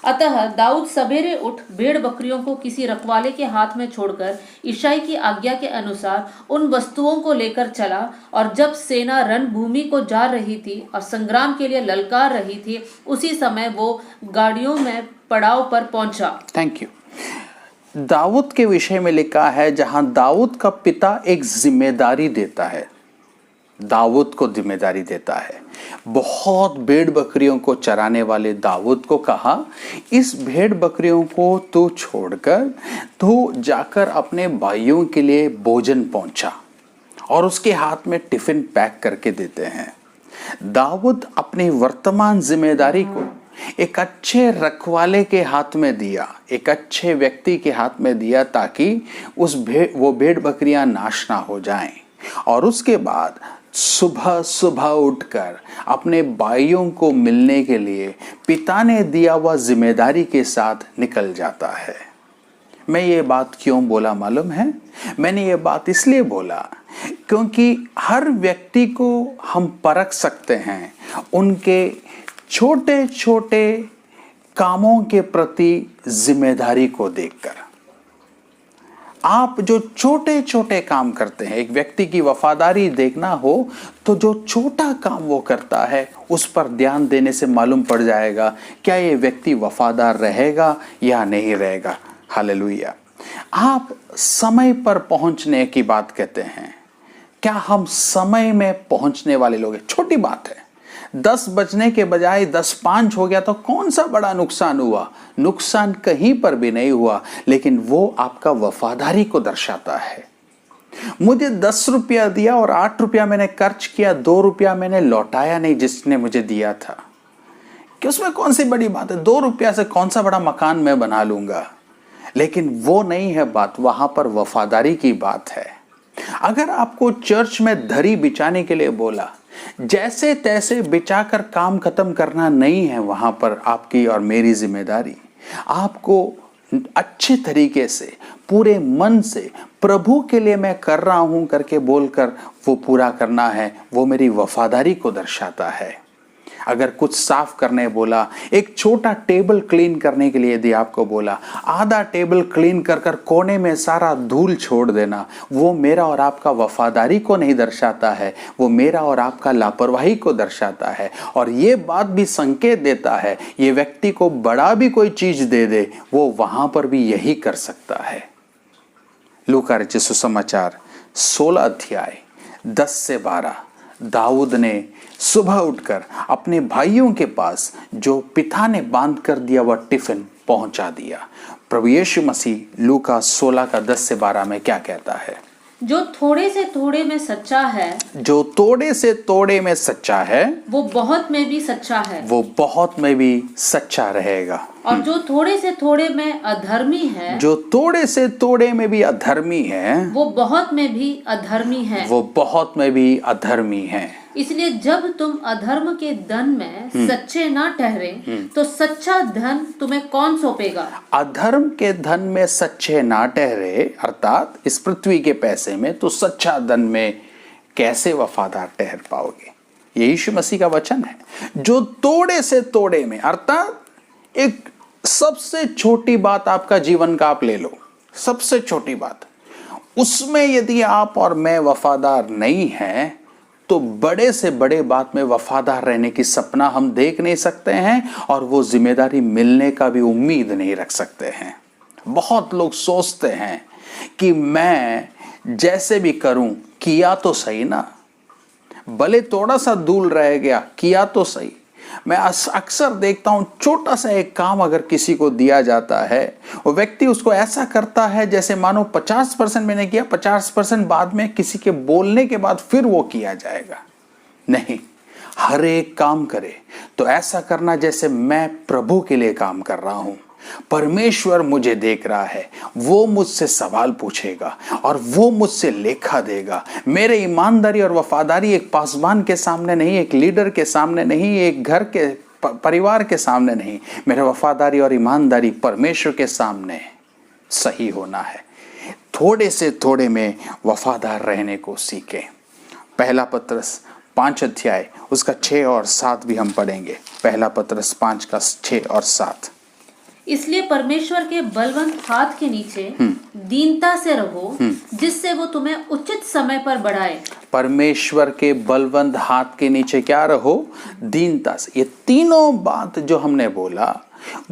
अतः दाऊद सवेरे उठ भेड़ बकरियों को किसी रखवाले के हाथ में छोड़कर ईशाई की आज्ञा के अनुसार उन वस्तुओं को लेकर चला, और जब सेना रणभूमि को जा रही थी और संग्राम के लिए ललकार रही थी, उसी समय वो गाड़ियों में पड़ाव पर पहुंचा। Thank you. दाऊद के विषय में लिखा है, जहां दाऊद का पिता एक जिम्मेदारी देता है, दाऊद को जिम्मेदारी देता है। बहुत भेड़ बकरियों को चराने वाले दाऊद को कहा, इस भेड़ बकरियों को तू छोड़कर तू जाकर अपने भाइयों के लिए भोजन पहुंचा, और उसके हाथ में टिफिन पैक करके देते हैं। दाऊद अपनी वर्तमान जिम्मेदारी को एक अच्छे रखवाले के हाथ में दिया, एक अच्छे व्यक्ति के हाथ में दिया, ताकि वो भेड़ बकरियां नाश ना हो जाएं। और उसके बाद सुबह सुबह उठकर अपने भाइयों को मिलने के लिए पिता ने दिया हुआ जिम्मेदारी के साथ निकल जाता है। मैं ये बात क्यों बोला मालूम है? मैंने ये बात इसलिए बोला क्योंकि हर व्यक्ति को हम परख सकते हैं उनके छोटे छोटे कामों के प्रति जिम्मेदारी को देखकर। आप जो छोटे छोटे काम करते हैं, एक व्यक्ति की वफादारी देखना हो तो जो छोटा काम वो करता है उस पर ध्यान देने से मालूम पड़ जाएगा क्या ये व्यक्ति वफादार रहेगा या नहीं रहेगा। हालेलुया। आप समय पर पहुंचने की बात कहते हैं, क्या हम समय में पहुंचने वाले लोग हैं? छोटी बात है, 10 बजने के बजाय 10:05 हो गया तो कौन सा बड़ा नुकसान हुआ? नुकसान कहीं पर भी नहीं हुआ, लेकिन वो आपका वफादारी को दर्शाता है। मुझे 10 रुपया दिया और 8 रुपया मैंने खर्च किया, 2 रुपया मैंने लौटाया नहीं जिसने मुझे दिया था, कि उसमें कौन सी बड़ी बात है? 2 रुपया से कौन सा बड़ा मकान मैं बना लूंगा? लेकिन वो नहीं है बात, वहां पर वफादारी की बात है। अगर आपको चर्च में धरी बिछाने के लिए बोला, जैसे तैसे बिछाकर काम खत्म करना नहीं है वहां पर आपकी और मेरी जिम्मेदारी। आपको अच्छे तरीके से पूरे मन से प्रभु के लिए मैं कर रहा हूं करके बोलकर वो पूरा करना है। वो मेरी वफादारी को दर्शाता है। अगर कुछ साफ करने बोला, एक छोटा टेबल क्लीन करने के लिए यदि आपको बोला, आधा टेबल क्लीन कर कर कोने में सारा धूल छोड़ देना, वो मेरा और आपका वफादारी को नहीं दर्शाता है, वो मेरा और आपका लापरवाही को दर्शाता है। और ये बात भी संकेत देता है, ये व्यक्ति को बड़ा भी कोई चीज दे दे वो वहां पर भी यही कर सकता है। लूका रचित सुसमाचार 16 अध्याय 10 से 12। दाऊद ने सुबह उठकर अपने भाइयों के पास जो पिता ने बांध कर दिया वह टिफिन पहुंचा दिया। प्रभु यीशु मसीह लूका 16 का 10 से 12 में क्या कहता है? जो थोड़े से थोड़े में सच्चा है, जो थोड़े से थोड़े में सच्चा है, वो बहुत में भी सच्चा है, वो बहुत में भी सच्चा रहेगा। और जो थोड़े से थोड़े में अधर्मी है, जो थोड़े से थोड़े में भी अधर्मी है, वो बहुत में भी अधर्मी है। वो बहुत में भी अधर्मी है। इसलिए जब तुम अधर्म के धन में सच्चे ना ठहरे तो सच्चा धन तुम्हें कौन सौंपेगा? अधर्म के धन में सच्चे ना ठहरे, अर्थात इस पृथ्वी के पैसे में, तो सच्चा धन में कैसे वफादार ठहर पाओगे? ये यीशु मसीह का वचन है। जो थोड़े से थोड़े में, अर्थात एक सबसे छोटी बात आपका जीवन का आप ले लो, सबसे छोटी बात, उसमें यदि आप और मैं वफादार नहीं हैं तो बड़े से बड़े बात में वफादार रहने की सपना हम देख नहीं सकते हैं और वो जिम्मेदारी मिलने का भी उम्मीद नहीं रख सकते हैं। बहुत लोग सोचते हैं कि मैं जैसे भी करूं, किया तो सही ना, भले थोड़ा सा धूल रह गया, किया तो सही। मैं अक्सर देखता हूं, छोटा सा एक काम अगर किसी को दिया जाता है, वो व्यक्ति उसको ऐसा करता है जैसे मानो 50% मैंने किया, 50% बाद में किसी के बोलने के बाद फिर वो किया जाएगा। नहीं, हर एक काम करे तो ऐसा करना जैसे मैं प्रभु के लिए काम कर रहा हूं, परमेश्वर मुझे देख रहा है, वो मुझसे सवाल पूछेगा और वो मुझसे लेखा देगा। मेरे ईमानदारी और वफादारी एक पासवान के सामने नहीं, एक लीडर के सामने नहीं, एक घर के परिवार के सामने नहीं, मेरा वफादारी और ईमानदारी परमेश्वर के सामने सही होना है। थोड़े से थोड़े में वफादार रहने को सीखें। पहला पत्रस 5 अध्याय उसका 6 और 7 भी हम पढ़ेंगे। पहला पत्रस 5 का 6 और 7। इसलिए परमेश्वर के बलवंत हाथ के नीचे दीनता से रहो, जिससे वो तुम्हें उचित समय पर बढ़ाए। परमेश्वर के बलवंत हाथ के नीचे क्या रहो? दीनता से। ये तीनों बात जो हमने बोला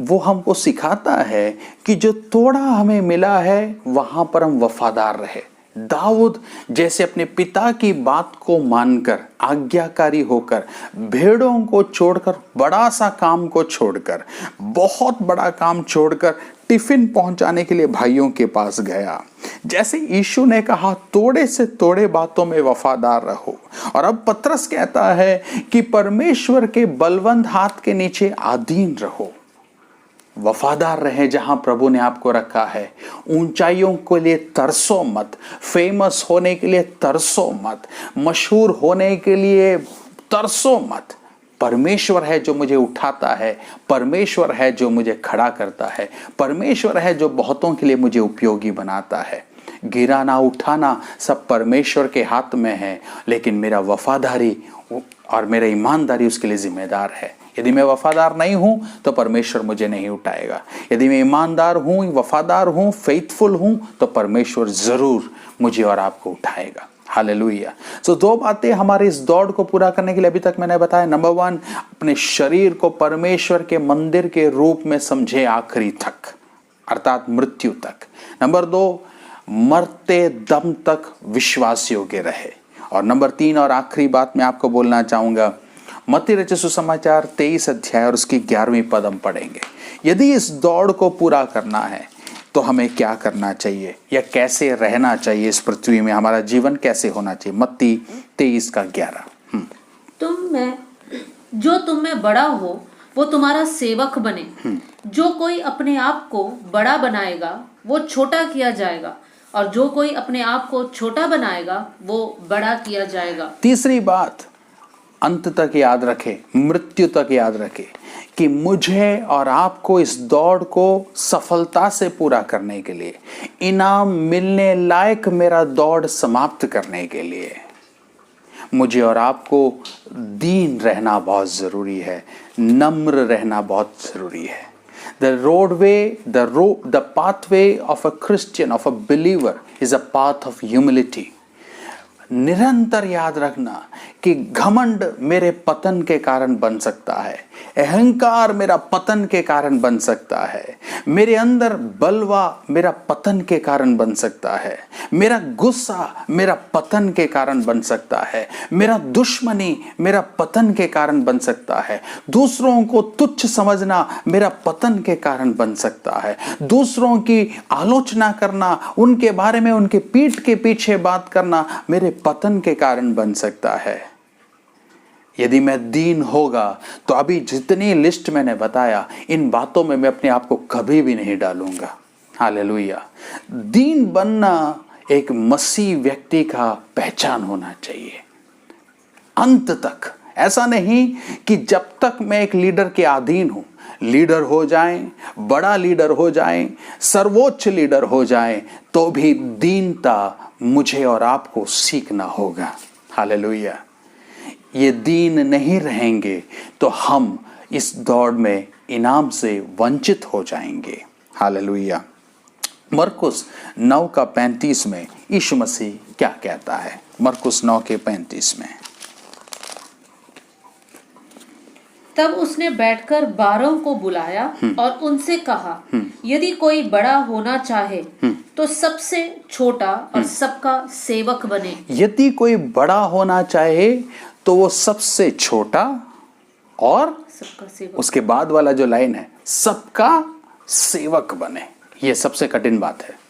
वो हमको सिखाता है कि जो थोड़ा हमें मिला है वहां पर हम वफादार रहे। दाऊद जैसे अपने पिता की बात को मानकर, आज्ञाकारी होकर, भेड़ों को छोड़कर, बड़ा सा काम को छोड़कर, बहुत बड़ा काम छोड़कर टिफिन पहुंचाने के लिए भाइयों के पास गया। जैसे यीशु ने कहा थोड़े से थोड़े बातों में वफादार रहो, और अब पतरस कहता है कि परमेश्वर के बलवंत हाथ के नीचे अधीन रहो। वफादार रहे जहां प्रभु ने आपको रखा है। ऊंचाइयों के लिए तरसो मत, फेमस होने के लिए तरसो मत, मशहूर होने के लिए तरसो मत। परमेश्वर है जो मुझे उठाता है, परमेश्वर है जो मुझे खड़ा करता है, परमेश्वर है जो बहुतों के लिए मुझे उपयोगी बनाता है। गिराना उठाना सब परमेश्वर के हाथ में है, लेकिन मेरा वफादारी और मेरा ईमानदारी उसके लिए जिम्मेदार है। यदि मैं वफादार नहीं हूं तो परमेश्वर मुझे नहीं उठाएगा। यदि मैं ईमानदार हूं, वफादार हूं, फेथफुल हूं, तो परमेश्वर जरूर मुझे और आपको उठाएगा। हालेलुया। सो दो बातें हमारे इस दौड़ को पूरा करने के लिए अभी तक मैंने बताया। नंबर 1, अपने शरीर को परमेश्वर के मंदिर के रूप में समझे आखिरी तक, अर्थात मृत्यु तक। नंबर 2, मरते दम तक विश्वास योग्य रहे। और नंबर 3 और आखिरी बात मैं आपको बोलना चाहूंगा, मत्ती रचित सुसमाचार 23 अध्याय और उसकी 11वीं पद हम पढ़ेंगे। यदि इस दौड़ को पूरा करना है तो हमें क्या करना चाहिए या कैसे रहना चाहिए इस पृथ्वी में, हमारा जीवन कैसे होना चाहिए। मत्ती 23 का 11। तुम में बड़ा हो वो तुम्हारा सेवक बने। जो कोई अपने आप को बड़ा बनाएगा वो छोटा किया जाएगा, और जो कोई अपने आप को छोटा बनाएगा वो बड़ा किया जाएगा। तीसरी बात अंत तक याद रखे, मृत्यु तक याद रखे कि मुझे और आपको इस दौड़ को सफलता से पूरा करने के लिए, इनाम मिलने लायक मेरा दौड़ समाप्त करने के लिए, मुझे और आपको दीन रहना बहुत जरूरी है, नम्र रहना बहुत जरूरी है। The pathway of a Christian, of a believer is a path of humility. निरंतर याद रखना कि घमंड मेरे पतन के कारण बन सकता है, अहंकार मेरा पतन के कारण बन सकता है, मेरे अंदर बलवा मेरा पतन के कारण बन सकता है, मेरा गुस्सा मेरा पतन के कारण बन सकता है, मेरा दुश्मनी मेरा पतन के कारण बन सकता है, दूसरों को तुच्छ समझना मेरा पतन के कारण बन सकता है, दूसरों की आलोचना करना, उनके बारे में उनके पीठ के पीछे बात करना मेरे पतन के कारण बन सकता है। यदि मैं दीन होगा तो अभी जितनी लिस्ट मैंने बताया, इन बातों में मैं अपने आप को कभी भी नहीं डालूंगा। हालेलुया। दीन बनना एक मसीह व्यक्ति का पहचान होना चाहिए अंत तक। ऐसा नहीं कि जब तक मैं एक लीडर के अधीन हूं, लीडर हो जाएं, बड़ा लीडर हो जाएं, सर्वोच्च लीडर हो जाएं, तो भी दीनता मुझे और आपको सीखना होगा। हालेलुया। ये दीन नहीं रहेंगे तो हम इस दौड़ में इनाम से वंचित हो जाएंगे। हालेलुया। मरकुस 9 का 35 में यीशु मसीह क्या कहता है? मरकुस 9 के 35 में, तब उसने बैठकर 12 को बुलाया और उनसे कहा, यदि कोई बड़ा होना चाहे तो सबसे छोटा और सबका सेवक बने। यदि कोई बड़ा होना चाहे तो वो सबसे छोटा और सबका सेवक। उसके बाद वाला जो लाइन है, सबका सेवक बने। ये सबसे कठिन बात है।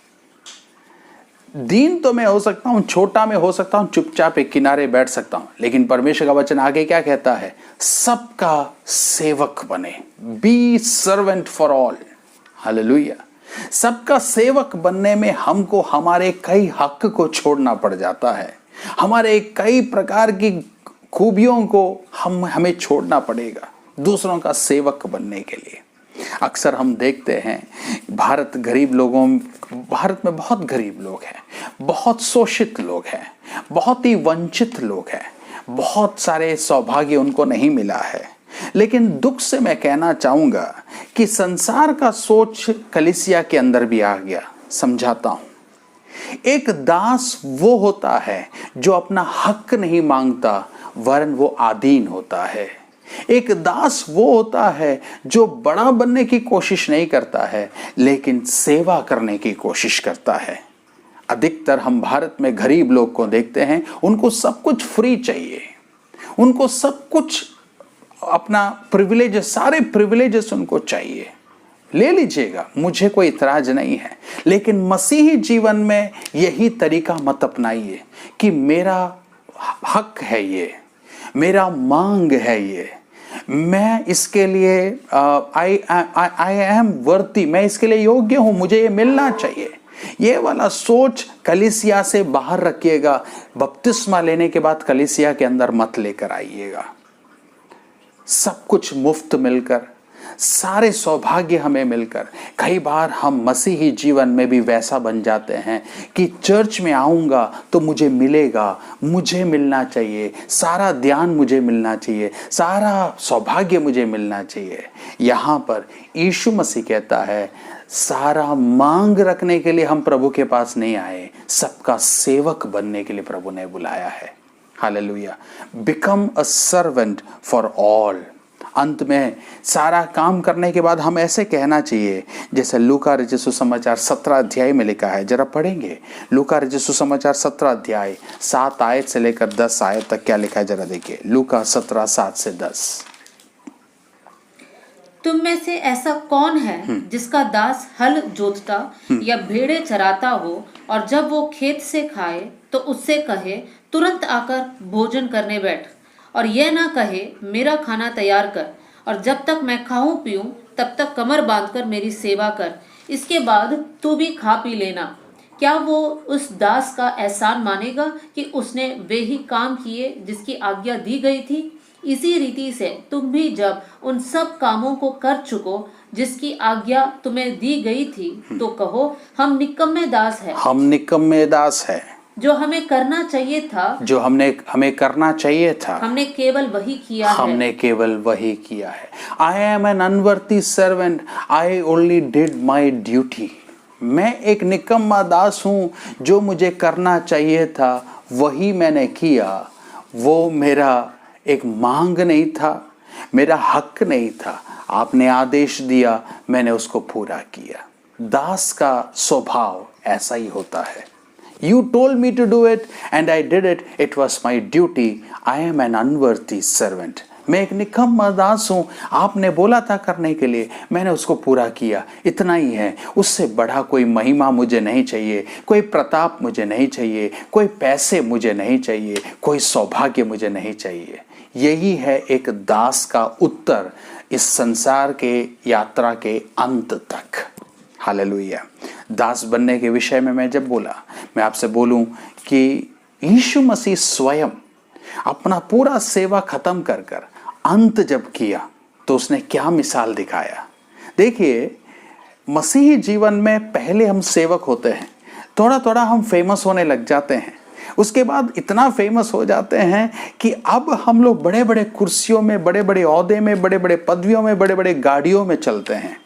दीन तो मैं हो सकता हूं, छोटा मैं हो सकता हूं, चुपचाप एक किनारे बैठ सकता हूं, लेकिन परमेश्वर का वचन आगे क्या कहता है? सबका सेवक बने। Be servant for all. Hallelujah. सबका सेवक बनने में हमको हमारे कई हक को छोड़ना पड़ जाता है, हमारे कई प्रकार की खूबियों को हमें छोड़ना पड़ेगा दूसरों का सेवक बनने के लिए। अक्सर हम देखते हैं भारत में बहुत गरीब लोग हैं, बहुत शोषित लोग हैं, बहुत ही वंचित लोग हैं, बहुत सारे सौभाग्य उनको नहीं मिला है। लेकिन दुख से मैं कहना चाहूंगा कि संसार का सोच कलीसिया के अंदर भी आ गया। समझाता हूं। एक दास वो होता है जो अपना हक नहीं मांगता, वरन वो अधीन होता है। एक दास वो होता है जो बड़ा बनने की कोशिश नहीं करता है, लेकिन सेवा करने की कोशिश करता है। अधिकतर हम भारत में गरीब लोग को देखते हैं, उनको सब कुछ फ्री चाहिए, उनको सब कुछ अपना प्रिविलेज, सारे प्रिविलेजेस उनको चाहिए। ले लीजिएगा, मुझे कोई इतराज नहीं है। लेकिन मसीही जीवन में यही तरीका मत अपनाइए कि मेरा हक है ये, मेरा मांग है ये, मैं इसके लिए आई एम वर्दी, मैं इसके लिए योग्य हूं, मुझे ये मिलना चाहिए। ये वाला सोच कलीसिया से बाहर रखिएगा। बपतिस्मा लेने के बाद कलीसिया के अंदर मत लेकर आइएगा। सब कुछ मुफ्त मिलकर, सारे सौभाग्य हमें मिलकर, कई बार हम मसीही जीवन में भी वैसा बन जाते हैं कि चर्च में आऊँगा तो मुझे मिलेगा, मुझे मिलना चाहिए, सारा ध्यान मुझे मिलना चाहिए, सारा सौभाग्य मुझे मिलना चाहिए। यहाँ पर यीशु मसीह कहता है, सारा मांग रखने के लिए हम प्रभु के पास नहीं आए, सबका सेवक बनने के लिए प्रभु ने बुलाया है। Hallelujah. Become a servant for all. अंत में सारा काम करने के बाद हम ऐसे कहना चाहिए जैसे लूका रचित सुसमाचार 17 अध्याय में लिखा है। जरा पढ़ेंगे लूका रचित सुसमाचार 17 अध्याय 7 आयत से लेकर 10 आयत तक क्या लिखा है, जरा देखिए। लूका 17 7 से 10। तुम में से ऐसा कौन है जिसका दास हल जोतता या भेड़े चराता हो, और जब वो खेत से खाए तो उससे कहे तुरंत आकर भोजन करने बैठ, और यह ना कहे मेरा खाना तैयार कर, और जब तक मैं खाऊं पीऊं तब तक कमर बांधकर मेरी सेवा कर, इसके बाद तू भी खा पी लेना। क्या वो उस दास का एहसान मानेगा कि उसने वे ही काम किए जिसकी आज्ञा दी गई थी? इसी रीति से तुम भी जब उन सब कामों को कर चुको जिसकी आज्ञा तुम्हें दी गई थी, तो कहो हम निकम्मे दास हैं। हम निकम्मे दास हैं। जो हमें करना चाहिए था, जो हमें करना चाहिए था, हमने केवल वही किया है। हमने केवल वही किया है। I am an unworthy servant, I only did my duty. मैं एक निकम्मा दास हूँ, जो मुझे करना चाहिए था वही मैंने किया। वो मेरा एक मांग नहीं था, मेरा हक नहीं था, आपने आदेश दिया, मैंने उसको पूरा किया। दास का स्वभाव ऐसा ही होता है। You told me to do it and I did it. It was my duty. I am an unworthy servant. मैं एक निकम्मा दास हूँ, आपने बोला था करने के लिए, मैंने उसको पूरा किया, इतना ही है। उससे बड़ा कोई महिमा मुझे नहीं चाहिए, कोई प्रताप मुझे नहीं चाहिए, कोई पैसे मुझे नहीं चाहिए, कोई सौभाग्य मुझे नहीं चाहिए। यही है एक दास का उत्तर इस संसार के यात्रा के अंत तक। हालेलुया। दास बनने के विषय में मैं जब बोला, मैं आपसे बोलूं कि यीशु मसीह स्वयं अपना पूरा सेवा खत्म कर कर अंत जब किया तो उसने क्या मिसाल दिखाया। देखिए, मसीही जीवन में पहले हम सेवक होते हैं, थोड़ा थोड़ा हम फेमस होने लग जाते हैं, उसके बाद इतना फेमस हो जाते हैं कि अब हम लोग बड़े बड़े कुर्सियों में, बड़े बड़े ओहदे में, बड़े बड़े पदवियों में, बड़े बड़े गाड़ियों में चलते हैं।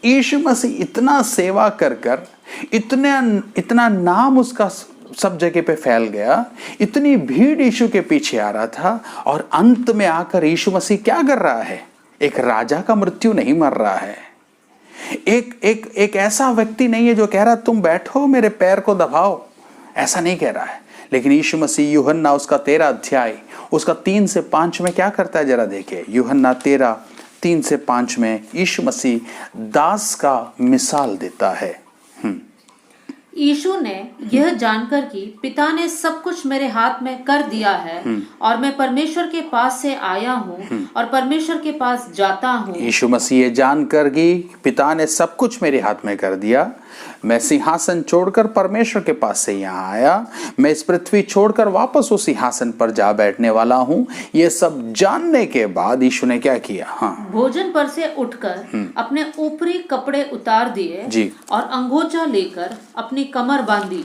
यीशु मसीह इतना सेवा कर कर इतना नाम उसका सब जगह पे फैल गया, इतनी भीड़ यीशु के पीछे आ रहा था, और अंत में आकर यीशु मसीह क्या कर रहा है? एक राजा का मृत्यु नहीं मर रहा है। एक ऐसा व्यक्ति नहीं है जो कह रहा तुम बैठो मेरे पैर को दबाओ, ऐसा नहीं कह रहा है। लेकिन यीशु मसीह यूहन्ना उसका 13 अध्याय उसका 3 से 5 में क्या करता है, जरा देखिए। यूहन्ना 13 3 से 5 में यीशु मसीह दास का मिसाल देता है। यीशु ने यह जानकर कि पिता ने सब कुछ मेरे हाथ में कर दिया है, और मैं परमेश्वर के पास से आया हूँ और परमेश्वर के पास जाता हूँ। यीशु मसीह ये जानकर कि पिता ने सब कुछ मेरे हाथ में कर दिया, मैं सिंहासन छोड़कर परमेश्वर के पास से यहाँ आया, मैं इस पृथ्वी छोड़कर वापस उस सिंहासन पर जा बैठने वाला हूँ। ये सब जानने के बाद यीशु ने क्या किया? हाँ, भोजन पर से उठकर अपने ऊपरी कपड़े उतार दिए जी, और अंगोछा लेकर अपनी कमर बांधी।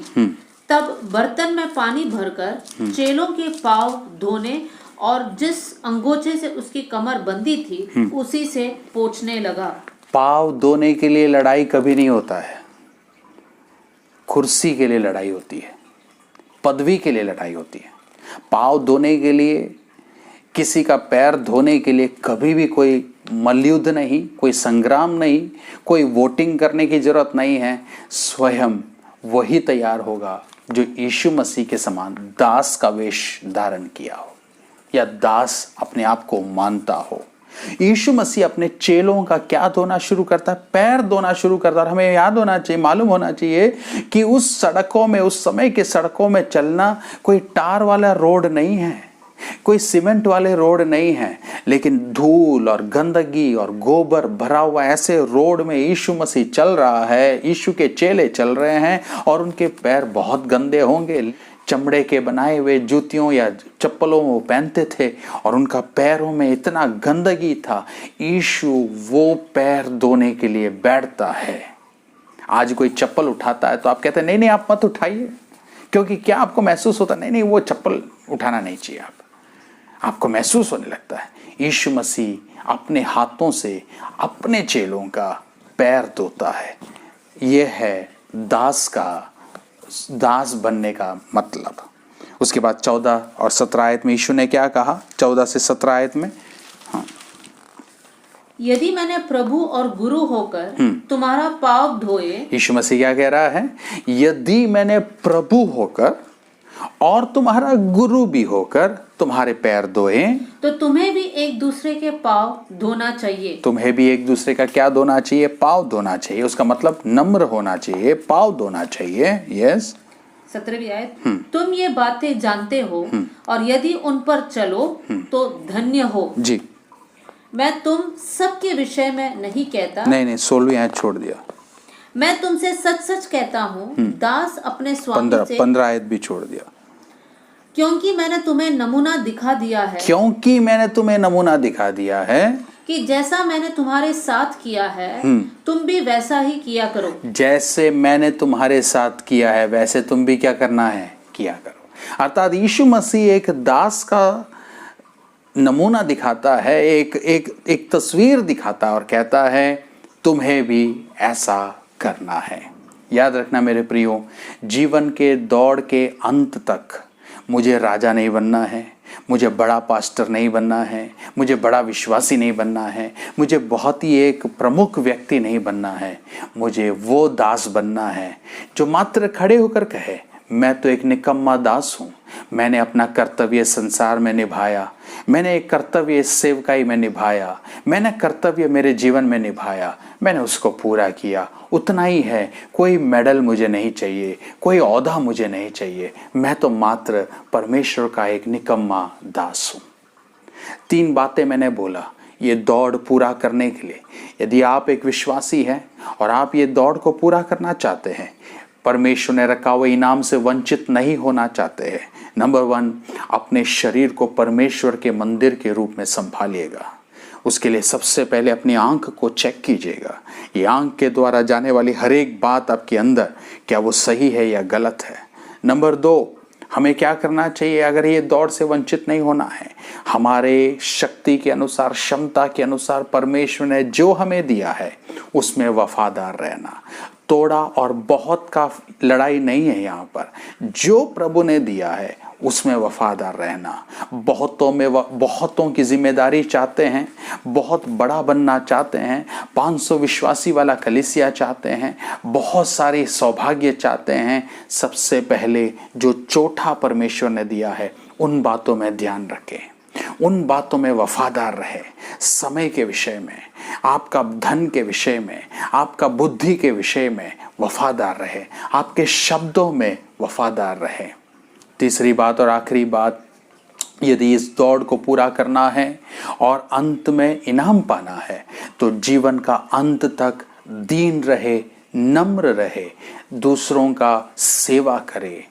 तब बर्तन में पानी भरकर चेलों के पाँव धोने और जिस अंगोछे से उसकी कमर बंधी थी उसी से पोंछने लगा। पाँव धोने के लिए लड़ाई कभी नहीं होता है, कुर्सी के लिए लड़ाई होती है, पदवी के लिए लड़ाई होती है। पाँव धोने के लिए, किसी का पैर धोने के लिए कभी भी कोई मल्लयुद्ध नहीं, कोई संग्राम नहीं, कोई वोटिंग करने की जरूरत नहीं है। स्वयं वही तैयार होगा जो यीशु मसीह के समान दास का वेश धारण किया हो, या दास अपने आप को मानता हो। यीशु मसीह अपने चेलों का क्या धोना शुरू करता है? पैर धोना शुरू करता है। और हमें याद होना चाहिए, मालूम होना चाहिए कि उस सड़कों में, उस समय के सड़कों में चलना कोई टार वाला रोड नहीं है, कोई सीमेंट वाले रोड नहीं है, लेकिन धूल और गंदगी और गोबर भरा हुआ ऐसे रोड में यीशु मसीह चल रहा है, यीशु के चेले चल रहे हैं और उनके पैर बहुत गंदे होंगे। चमड़े के बनाए हुए जूतियों या चप्पलों वो पहनते थे और उनका पैरों में इतना गंदगी था। यीशु वो पैर धोने के लिए बैठता है। आज कोई चप्पल उठाता है तो आप कहते हैं नहीं नहीं आप मत उठाइए, क्योंकि क्या आपको महसूस होता? नहीं नहीं वो चप्पल उठाना नहीं चाहिए, आपको महसूस होने लगता है। यीशु मसीह अपने हाथों से अपने चेलों का पैर धोता है। यह है दास बनने का मतलब। उसके बाद 14 और 17 आयत में यीशु ने क्या कहा? 14 से 17 आयत में, हाँ, यदि मैंने प्रभु और गुरु होकर तुम्हारा पाँव धोए। यीशु मसीह क्या कह रहा है? यदि मैंने प्रभु होकर और तुम्हारा गुरु भी होकर तुम्हारे पैर धोए, तो तुम्हें भी एक दूसरे के पाँव धोना चाहिए। तुम्हें भी एक दूसरे का क्या धोना चाहिए? पाँव धोना चाहिए। उसका मतलब नम्र होना चाहिए, पाँव धोना चाहिए। यस, 17वीं आयत, तुम ये बातें जानते हो और यदि उन पर चलो तो धन्य हो। जी, मैं तुम सबके विषय में नहीं कहता। नहीं 16वीं आयत छोड़ दिया। मैं तुमसे सच सच कहता हूँ, दास अपने स्वामी से 15 आयत भी छोड़ दिया। क्योंकि मैंने तुम्हें नमूना दिखा दिया है। क्योंकि मैंने तुम्हें नमूना दिखा दिया है कि जैसा मैंने तुम्हारे साथ किया है तुम भी वैसा ही किया करो। जैसे मैंने तुम्हारे साथ किया है वैसे तुम भी क्या करना है? किया करो। अर्थात यीशु मसीह एक दास का नमूना दिखाता है, एक तस्वीर दिखाता है और कहता है तुम्हें भी ऐसा करना है। याद रखना मेरे प्रियो, जीवन के दौड़ के अंत तक मुझे राजा नहीं बनना है, मुझे बड़ा पास्टर नहीं बनना है, मुझे बड़ा विश्वासी नहीं बनना है, मुझे बहुत ही एक प्रमुख व्यक्ति नहीं बनना है। मुझे वो दास बनना है जो मात्र खड़े होकर कहे मैं तो एक निकम्मा दास हूँ, मैंने अपना कर्तव्य संसार में निभाया, मैंने एक कर्तव्य सेवकाई में निभाया, मैंने कर्तव्य मेरे जीवन में निभाया, मैंने उसको पूरा किया, उतना ही है। कोई मेडल मुझे नहीं चाहिए, कोई ओहदा मुझे नहीं चाहिए, मैं तो मात्र परमेश्वर का एक निकम्मा दास हूँ। 3 बातें मैंने बोला ये दौड़ पूरा करने के लिए। यदि आप एक विश्वासी हैं और आप ये दौड़ को पूरा करना चाहते हैं, परमेश्वर ने रखा हुए इनाम से वंचित नहीं होना चाहते हैं, नंबर 1 अपने शरीर को परमेश्वर के मंदिर के रूप में संभालिएगा। उसके लिए सबसे पहले अपनी आंख को चेक कीजिएगा। ये आंख के द्वारा जाने वाली हर एक बात आपके अंदर क्या वो सही है या गलत है। नंबर 2 हमें क्या करना चाहिए अगर ये दौड़ से वंचित नहीं होना है? हमारे शक्ति के अनुसार, क्षमता के अनुसार परमेश्वर ने जो हमें दिया है उसमें वफादार रहना। थोड़ा और बहुत का लड़ाई नहीं है यहाँ पर, जो प्रभु ने दिया है उसमें वफादार रहना। बहुतों की जिम्मेदारी चाहते हैं, बहुत बड़ा बनना चाहते हैं, 500 विश्वासी वाला कलीसिया चाहते हैं, बहुत सारी सौभाग्य चाहते हैं। सबसे पहले जो चौथा परमेश्वर ने दिया है उन बातों में ध्यान रखें, उन बातों में वफादार रहे। समय के विषय में, आपका धन के विषय में, आपका बुद्धि के विषय में वफादार रहे, आपके शब्दों में वफादार रहे। तीसरी बात और आखिरी बात, यदि इस दौड़ को पूरा करना है और अंत में इनाम पाना है तो जीवन का अंत तक दीन रहे, नम्र रहे, दूसरों का सेवा करे,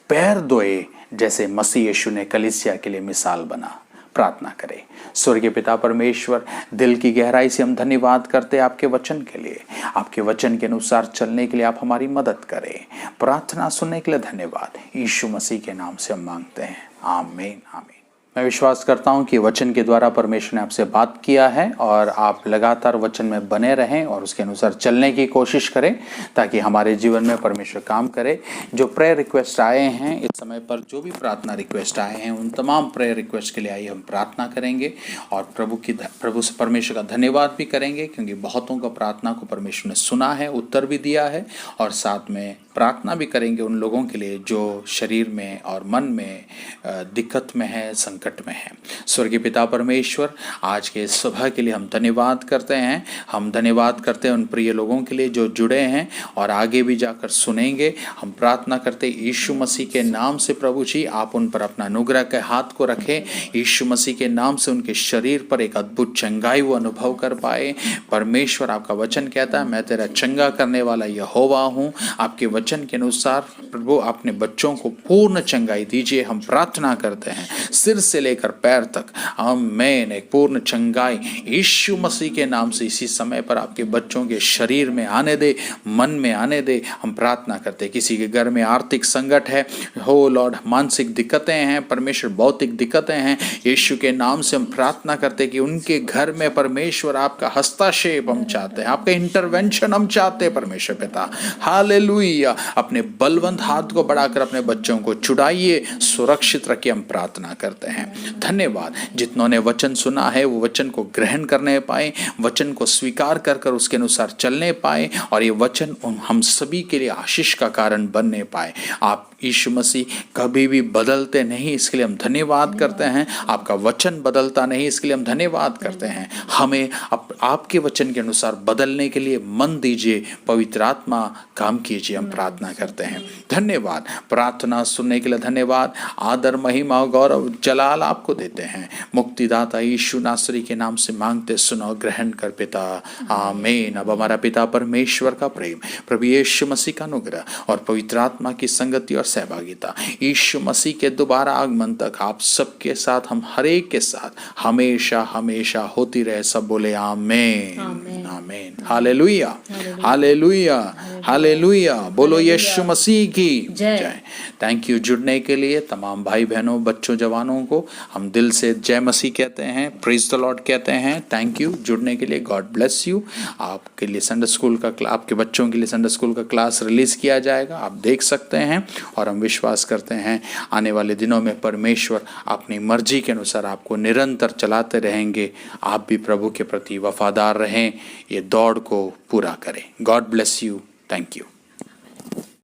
पैर धोए, जैसे मसीह यीशु ने कलीसिया के लिए मिसाल बना। प्रार्थना करें। स्वर्गीय पिता परमेश्वर, दिल की गहराई से हम धन्यवाद करते हैं आपके वचन के लिए। आपके वचन के अनुसार चलने के लिए आप हमारी मदद करें। प्रार्थना सुनने के लिए धन्यवाद। यीशु मसीह के नाम से हम मांगते हैं, आमीन आमीन। मैं विश्वास करता हूं कि वचन के द्वारा परमेश्वर ने आपसे बात किया है और आप लगातार वचन में बने रहें और उसके अनुसार चलने की कोशिश करें ताकि हमारे जीवन में परमेश्वर काम करे। जो प्रेयर रिक्वेस्ट आए हैं इस समय पर, जो भी प्रार्थना रिक्वेस्ट आए हैं, उन तमाम प्रेयर रिक्वेस्ट के लिए आइए हम प्रार्थना करेंगे और प्रभु से परमेश्वर का धन्यवाद भी करेंगे, क्योंकि बहुतों का प्रार्थना को परमेश्वर ने सुना है, उत्तर भी दिया है और साथ में प्रार्थना भी करेंगे उन लोगों के लिए जो शरीर में और मन में दिक्कत में है, संकट में है। स्वर्गीय पिता परमेश्वर, आज के सभा के लिए हम धन्यवाद करते हैं। हम धन्यवाद करते हैं उन प्रिय लोगों के लिए जो जुड़े हैं और आगे भी जाकर सुनेंगे। हम प्रार्थना करते यीशु मसीह के नाम से प्रभु जी, आप उन पर अपना अनुग्रह के हाथ को रखें। यीशु मसीह के नाम से उनके शरीर पर एक अद्भुत चंगाई वो अनुभव कर पाए। परमेश्वर, आपका वचन कहता है, मैं तेरा चंगा करने वाला यहोवा हूँ। आपके वचन के अनुसार प्रभु अपने बच्चों को पूर्ण चंगाई दीजिए। हम प्रार्थना करते हैं सिर से लेकर पैर तक, आमीन, एक पूर्ण चंगाई यीशु मसीह के नाम से इसी समय पर आपके बच्चों के शरीर में आने दे, मन में आने दे। हम प्रार्थना करते हैं किसी के घर में आर्थिक संकट है, हो लॉर्ड, मानसिक दिक्कतें हैं परमेश्वर, भौतिक दिक्कतें हैं, यीशु के नाम से हम प्रार्थना करते हैं कि उनके घर में परमेश्वर आपका हस्तक्षेप हम चाहते हैं, आपका इंटरवेंशन हम चाहते हैं परमेश्वर पिता। हालेलुया, अपने बलवंत हाथ को बढ़ाकर अपने बच्चों को छुड़ाइए, सुरक्षित रखिए, हम प्रार्थना करते हैं। धन्यवाद, जितनों ने वचन सुना है वो वचन को ग्रहण करने पाए, वचन को स्वीकार कर कर उसके अनुसार चलने पाए और ये वचन हम सभी के लिए आशीष का कारण बनने पाए। आप यीशु मसीह कभी भी बदलते नहीं, इसके लिए हम धन्यवाद करते हैं। आपका वचन बदलता नहीं, इसके लिए हम धन्यवाद करते हैं। हमें आपके वचन के अनुसार बदलने के लिए मन दीजिए, पवित्र आत्मा काम कीजिए, हम प्रार्थना करते हैं। धन्यवाद, प्रार्थना सुनने के लिए धन्यवाद। आदर, महिमा, गौरव, जलाल आपको देते हैं। मुक्तिदाता यीशु नासरी के नाम से मांगते, सुनो, ग्रहण कर पिता, आमीन। अब हमारा पिता परमेश्वर का प्रेम, प्रभु यीशु मसीह का अनुग्रह और पवित्र आत्मा की संगति और सहभागिता यीशु मसीह के दोबारा आगमन तक आप सबके साथ, हम हर एक के साथ हमेशा हमेशा होती रहे। सब बोले आमीन, आमीन, हालेलुया, हालेलुया, हालेलुया। बोलो यीशु मसीह की जय। थैंक यू जुड़ने के लिए तमाम भाई बहनों, बच्चों, जवानों को हम दिल से जय मसीह कहते हैं, प्रेज द लॉर्ड कहते हैं। थैंक यू जुड़ने के लिए, गॉड ब्लेस यू। आपके लिए संडे स्कूल का, आपके बच्चों के लिए संडे स्कूल का क्लास रिलीज किया जाएगा, आप देख सकते हैं। और हम विश्वास करते हैं आने वाले दिनों में परमेश्वर अपनी मर्जी के अनुसार आपको निरंतर चलाते रहेंगे। आप भी प्रभु के प्रति वफादार रहें, ये दौड़ को पूरा करें। God bless you, thank you.